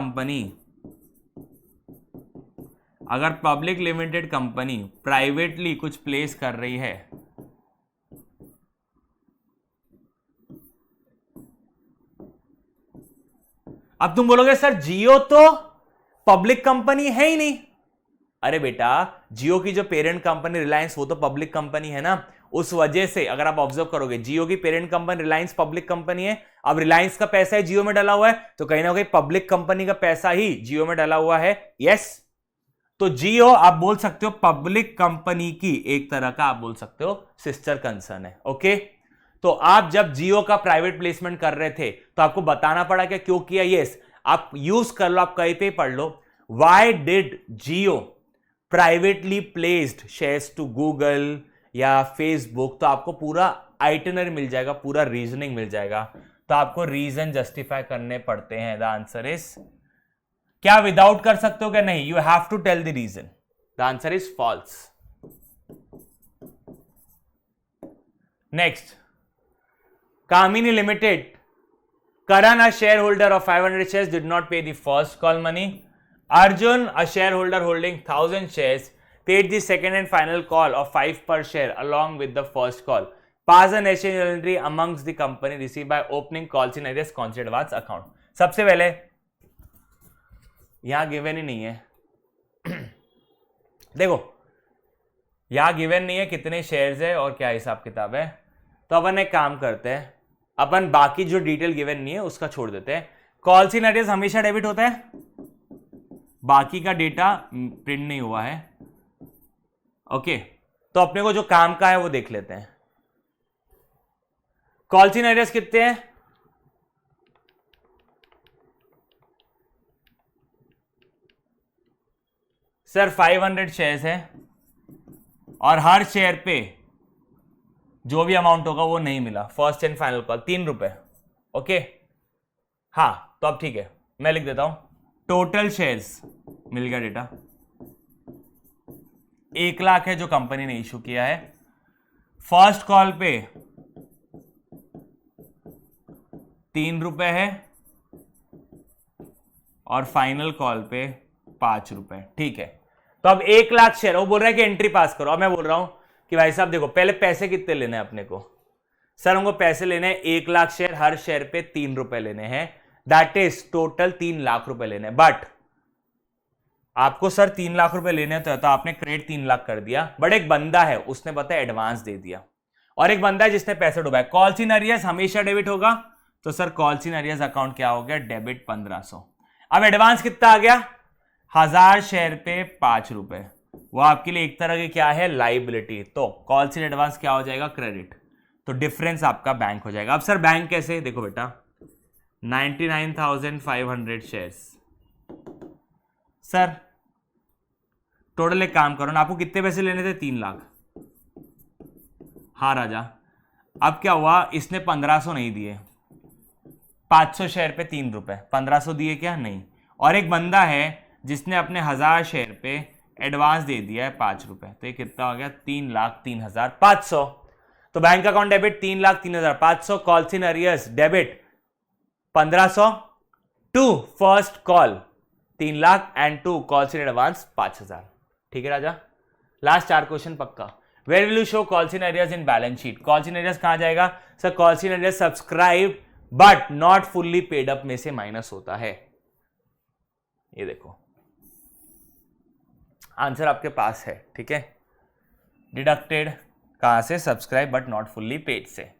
कंपनी प्राइवेटली कुछ प्लेस कर रही है, अब तुम बोलोगे सर जियो तो पब्लिक कंपनी है ही नहीं। अरे बेटा, जियो की जो पेरेंट कंपनी रिलायंस, वो तो पब्लिक कंपनी है ना, उस वजह से अगर आप ऑब्जर्व करोगे जियो की parent company Reliance public company है। अब रिलायंस का पैसा है जियो में डाला हुआ है, तो कहीं ना कहीं पब्लिक कंपनी का पैसा ही जियो में डाला हुआ है। यस, तो जियो आप बोल सकते हो पब्लिक कंपनी की एक तरह का आप बोल सकते हो सिस्टर कंसर्न है। ओके, तो आप जब जियो का प्राइवेट प्लेसमेंट कर रहे थे तो आपको बताना पड़ा कि क्यों किया। यस, आप यूज कर लो, आप कहीं पे पढ़ लो, why did Jio privately placed shares to Google या फेसबुक, तो आपको पूरा आइटिनरी मिल जाएगा, पूरा रीजनिंग मिल जाएगा, तो आपको रीजन जस्टिफाई करने पड़ते हैं। द आंसर इज, क्या विदाउट कर सकते हो क्या, नहीं, you have to tell the reason. The answer is false. Next, Kamini limited, Karan, a shareholder of 500 shares, did not pay the first call money. Arjun, a shareholder holding 1000 shares, paid the second and final call of 5 per share along with the first call. Pass an exchange entry amongst the company received by opening calls in Arias Concert Advance account. सबसे पहले यहां given ही नहीं है देखो यहां given नहीं है कितने शेयर्स है और क्या हिसाब किताब है, तो अपन एक काम करते हैं, अपन बाकी जो डिटेल गिवन नहीं है उसका छोड़ देते हैं। कॉल्स इन एरियर्स हमेशा डेबिट होता है, बाकी का डेटा प्रिंट नहीं हुआ है। ओके, तो अपने को जो काम का है वो देख लेते हैं। कॉल्स इन एरियर्स कितने हैं? सर 500 शेयर्स है और हर शेयर पे जो भी अमाउंट होगा वो नहीं मिला। फर्स्ट एंड फाइनल कॉल 3 रुपए। ओके, हाँ तो अब ठीक है, मैं लिख देता हूं टोटल शेयर्स मिल गया डेटा 1 लाख है जो कंपनी ने इशू किया है। फर्स्ट कॉल पे 3 रुपए है और फाइनल कॉल पे 5 रुपए। ठीक है, तो अब 1 लाख शेयर, वो बोल रहा है कि एंट्री पास करो। अब मैं बोल रहा हूं कि भाई साहब देखो, पहले पैसे कितने लेने हैं अपने को? सर हमको पैसे लेने हैं 1 लाख शेयर, हर शेयर पे 3 रुपए लेने हैं, दैट इज टोटल 3 लाख रुपए लेने हैं। बट आपको सर 3 लाख रुपए लेने तो आपने क्रेडिट 3 लाख कर दिया, बट एक बंदा है उसने पता है एडवांस दे दिया, और एक बंदा है जिसने पैसे डुबाए। कॉल्स इन एरियर्स हमेशा डेबिट होगा, तो sir calls in arrears account क्या हो गया? डेबिट 1500। अब एडवांस कितना आ गया? 1000 शेयर पे 5 रुपए, वो आपके लिए एक तरह की क्या है? लाइबिलिटी। तो कॉल्स इन एडवांस क्या हो जाएगा? क्रेडिट। तो डिफरेंस आपका बैंक हो जाएगा। अब सर बैंक कैसे? देखो बेटा 99,500 शेयर्स। सर टोटल एक काम करो ना, आपको कितने पैसे लेने थे? 3 लाख। हाँ राजा, अब क्या हुआ? इसने 1500 नहीं दिए, 500 शेयर पे 3 रुपए, 1500 दिए क्या? नहीं। और एक बंदा है जिसने अपने 1000 शेयर पे एडवांस दे दिया है 5 रुपए, तो ये कितना हो गया? 3,03,500। तो bank account debit 3,03,500, calls in arrears debit 1500 to first call 3 lakh and two calls in advance 5000। ठीक है राजा, लास्ट 4 क्वेश्चन पक्का। Where will you show calls in arrears in balance sheet? Calls in arrears कहां जाएगा? Sir calls in arrears subscribe but not fully paid up में से minus होता है। ये देखो आंसर आपके पास है। ठीक है, डिडक्टेड कहां से? Subscribe but not fully paid से।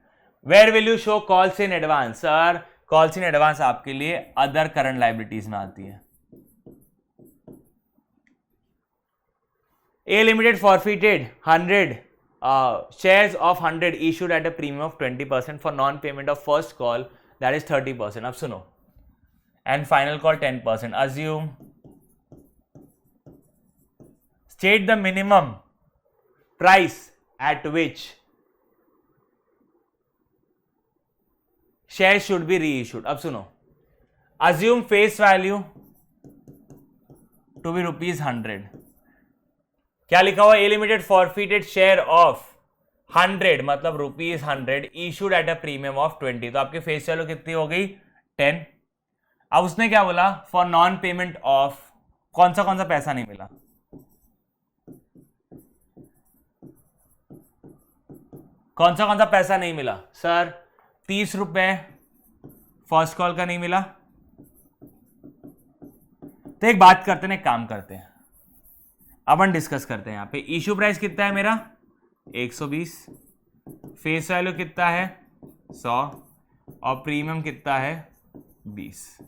Where will you show calls in advance? Sir calls in advance आपके लिए अदर करंट लाइबिलिटीज में आती है। A Limited forfeited 100 shares of 100 issued at a premium of 20% for non-payment of first call, that is 30%. अब सुनो, and final call 10%. Assume, state the minimum price at which shares should be reissued. अब सुनो, assume face value to be ₹100. क्या लिखा हुआ? ए limited forfeited share of 100 मतलब ₹100 issued at a premium of 20, तो आपके फेस वैल्यू कितनी हो गई? 10। अब उसने क्या बोला? फॉर नॉन पेमेंट ऑफ कौन सा पैसा नहीं मिला? कौन सा पैसा नहीं मिला? सर 30 रुपए फर्स्ट कॉल का नहीं मिला। तो एक बात करते हैं, एक काम करते हैं, अपन डिस्कस करते हैं। यहां पे इशू प्राइस कितना है मेरा? 120, फेस वैल्यू कितना है? 100, और प्रीमियम कितना है? 20।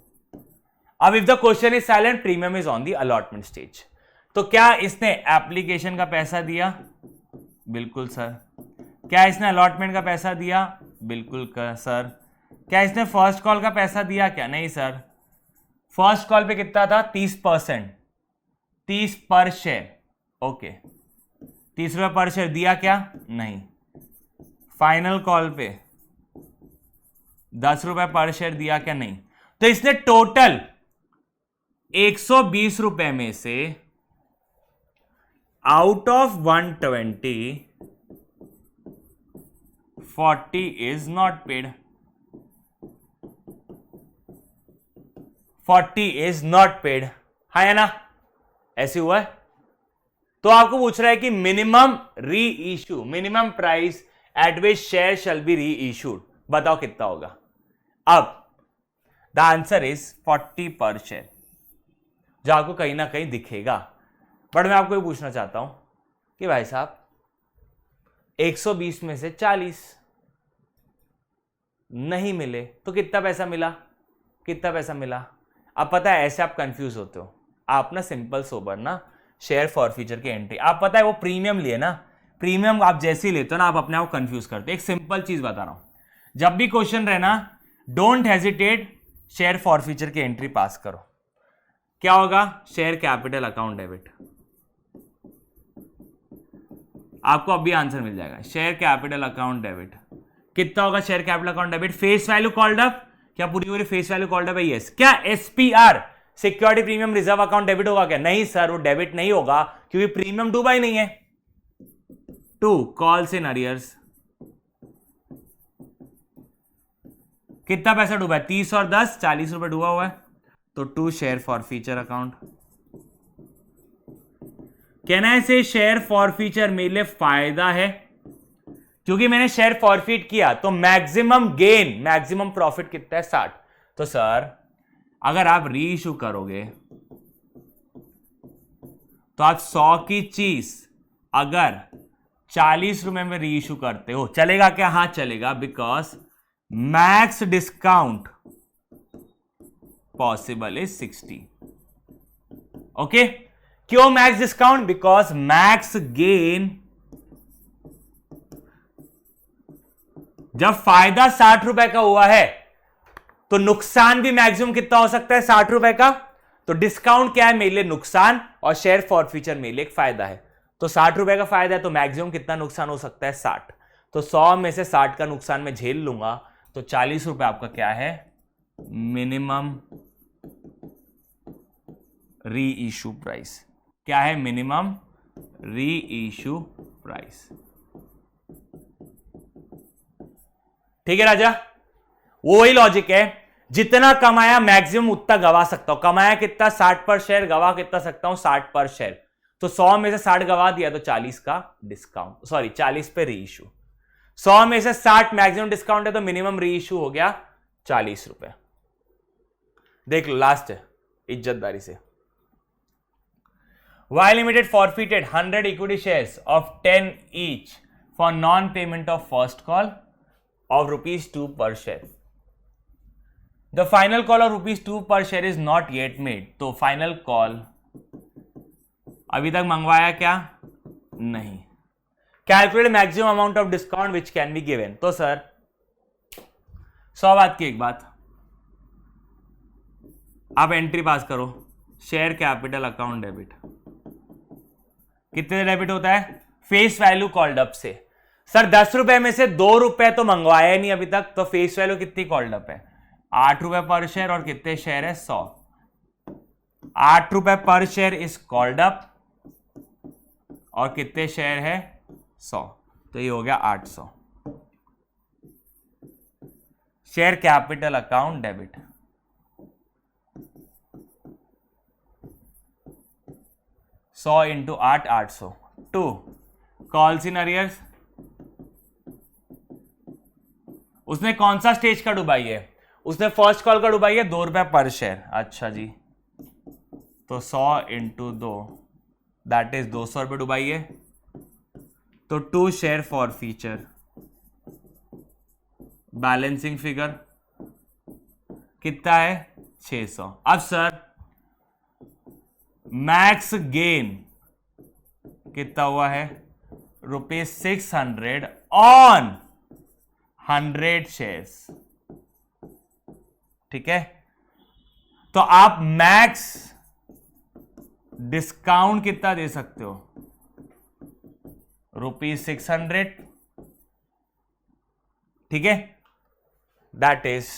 अब if the question is silent, premium is on the allotment stage. तो क्या इसने एप्लीकेशन का पैसा दिया? बिल्कुल सर। क्या इसने अलॉटमेंट का पैसा दिया? बिल्कुल सर। क्या इसने फर्स्ट कॉल का पैसा दिया क्या? नहीं सर। फर्स्ट कॉल पे कितना था? 30%, 30 पर शेयर। ओके, 30 रुपए पर शेयर दिया क्या? नहीं। फाइनल कॉल पे 10 रुपए पर शेयर दिया क्या? नहीं। तो इसने टोटल 120 रुपए में से out of 120 40 is not paid, 40 is not paid. है ना? ऐसे हुआ है। तो आपको पूछ रहा है कि मिनिमम री issue, minimum price at which share shall be री इश्यूड, बताओ कितना होगा? अब द आंसर इज 40 पर शेयर, जो आपको कहीं ना कहीं दिखेगा। बट मैं आपको ये पूछना चाहता हूं कि भाई साहब 120 में से 40, नहीं मिले तो कितना पैसा मिला, कितना पैसा मिला। अब पता है ऐसे आप कंफ्यूज होते हो, आप ना सिंपल सोबर ना शेयर फॉरफीचर की एंट्री, आप पता है वो प्रीमियम लिए ना, प्रीमियम आप जैसे ही लेते हो ना आप अपने आप कंफ्यूज करते हो। एक सिंपल चीज बता रहा हूं, जब भी क्वेश्चन रहना डोंट हेजिटेट, शेयर फॉरफीचर की एंट्री पास करो। क्या होगा, शेयर कैपिटल अकाउंट डेबिट, आपको अभी आंसर मिल जाएगा। शेयर कैपिटल अकाउंट डेबिट कितना होगा, share capital account debit face value called up, क्या पूरी पूरी फेस वैल्यू कॉल्ड अप है, यस। क्या SPR security premium reserve account debit होगा क्या, नहीं सर वो डेबिट नहीं होगा क्योंकि प्रीमियम डूबा ही नहीं है। टू कॉल्स इन अरियर्स, कितना पैसा डूबा है, 30 और 10 40 रुपए डूबा हुआ है, तो टू शेयर फॉरफीचर अकाउंट। कहना है से शेयर फॉरफीचर मेरे लिए फायदा है क्योंकि मैंने शेयर फॉरफीट किया तो मैक्सिमम गेन, मैक्सिमम प्रॉफिट कितना है 60। तो सर अगर आप री इशू करोगे तो आप 100 की चीज अगर 40 रुपए में री इशू करते हो, चलेगा क्या, हाँ चलेगा, because max discount possible is 60। Okay, क्यों max discount, because max gain, जब फायदा 60 रुपए का हुआ है तो नुकसान भी मैक्सिमम कितना हो सकता है 60 रुपए का, तो डिस्काउंट क्या है मेरे लिए नुकसान और शेयर फॉरफीचर मेरे लिए एक फायदा है। तो 60 रुपए का फायदा है तो मैक्सिमम कितना नुकसान हो सकता है 60, तो 100 में से 60 का नुकसान मैं झेल लूंगा, तो 40 रुपए आपका क्या है मिनिमम री इशू प्राइस, क्या है मिनिमम री इशू प्राइस। ठीक है राजा, वो वही लॉजिक है, जितना कमाया मैक्सिमम उतना गवा सकता हूं, कमाया कितना 60 पर शेयर, गवा कितना सकता हूं 60 पर शेयर, तो 100 में से 60 गवा दिया तो 40 का डिस्काउंट, सॉरी 40 पे री इशू, 100 में से 60 मैक्सिमम डिस्काउंट है तो मिनिमम री इशू हो गया 40 रुपए। देख लो लास्ट है इज्जतदारी से, Y limited forfeited 100 equity shares of 10 each for non payment of first call of ₹2 per share. The final call of ₹2 per share is not yet made. तो फाइनल कॉल अभी तक मंगवाया क्या नहीं। Calculate maximum amount of discount which can be given, तो sir 100 बात की एक बात, आप एंट्री पास करो, शेयर कैपिटल अकाउंट डेबिट, कितने डेबिट होता है फेस वैल्यू कॉल्ड अप से। सर 10 रुपए में से 2 रुपए तो मंगवाया नहीं अभी तक, तो फेस वैल्यू कितनी कॉल्ड अप है 8 रुपए पर शेयर, और कितने शेयर है 100, 8 रुपए पर शेयर इज कॉल्ड अप और कितने शेयर है 100, तो ये हो गया 800 share capital account debit. 100 into 8 800। 2 calls in arrears, उसने कौन सा स्टेज का डुबाई है, उसने फर्स्ट कॉल का डुबाई है 2 रुपए पर शेयर, अच्छा जी, तो 100 इंटू 2 दैट इज 200 रुपए डुबाई है, तो 2 share for feature, balancing figure कितना है 600। अब सर मैक्स गेन कितना हुआ है ₹600 ऑन 100 शेयर्स, ठीक है, तो आप मैक्स डिस्काउंट कितना दे सकते हो ₹600, ठीक है, दैट इज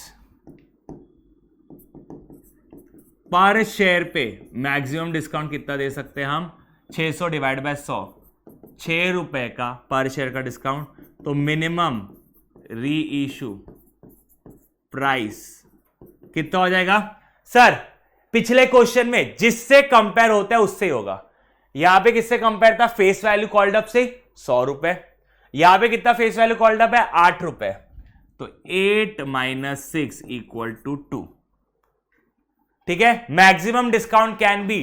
पर शेयर पे मैक्सिमम डिस्काउंट कितना दे सकते हैं हम 600 डिवाइड बाय 100, 6 रुपए का पर शेयर का डिस्काउंट, तो मिनिमम री इशू प्राइस कितना हो जाएगा सर, पिछले क्वेश्चन में जिससे कंपेयर होता है उससे ही होगा, यहां पे किससे कंपेयर था फेस वैल्यू कॉल्ड अप से 100 रुपए, यहां पे कितना फेस वैल्यू कॉल्ड अप है 8 रुपए, तो 8 - 6 = 2, ठीक है। मैक्सिमम डिस्काउंट कैन बी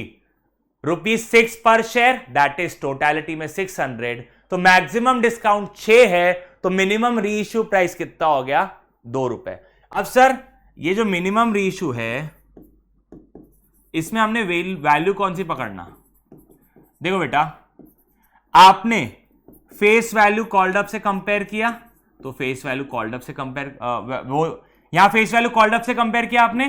₹6 पर शेयर, दैट इज टोटलिटी में 600, तो मैक्सिमम डिस्काउंट 6 है, तो मिनिमम री इश्यू प्राइस कितना हो गया ₹2। अब सर ये जो मिनिमम रीइश्यू है इसमें हमने वैल्यू कौन सी पकड़ना? देखो बेटा, आपने फेस वैल्यू कॉल्ड अप से कंपेयर किया, तो फेस वैल्यू कॉल्ड अप से कंपेयर, वो यहां फेस वैल्यू कॉल्ड अप से कंपेयर किया आपने,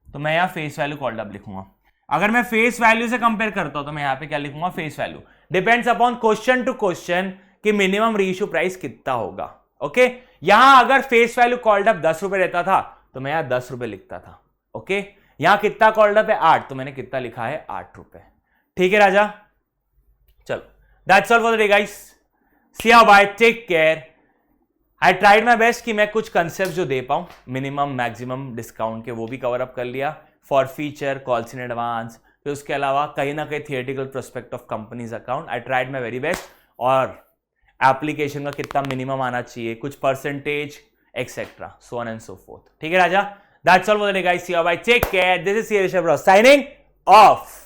तो मैं यहां फेस वैल्यू कॉल्ड अप लिखूंगा। अगर मैं फेस वैल्यू से कंपेयर करता हूं तो मैं यहां पे क्या लिखूंगा? Face value. Depends upon question two question कि मिनिमम रीइश्यू प्राइस कितना होगा। ओके, यहां अगर फेस वैल्यू कॉल्ड अप ₹10 रहता था तो मैं यहां ₹10 लिखता था। ओके, यहां कितना कॉल्ड अप है? 8, तो मैंने कितना लिखा है? ₹8। ठीक है राजा, चलो that's all for the day guys, see you, bye, take care. I tried my best कि मैं कुछ कंसेप्ट जो दे पाऊं मिनिमम मैक्सिमम डिस्काउंट के वो भी कवर अप कर लिया, for feature, calls in advance, फिर उसके अलावा कहीं ना कहीं theoretical prospect of companies account. I tried my very best, और एप्लीकेशन का कितना मिनिमम आना चाहिए, कुछ percentage etcetera, so on and so forth. ठीक है राजा, that's all for the day guys, see you, bye, take care. This is C Rishabh Rao signing of.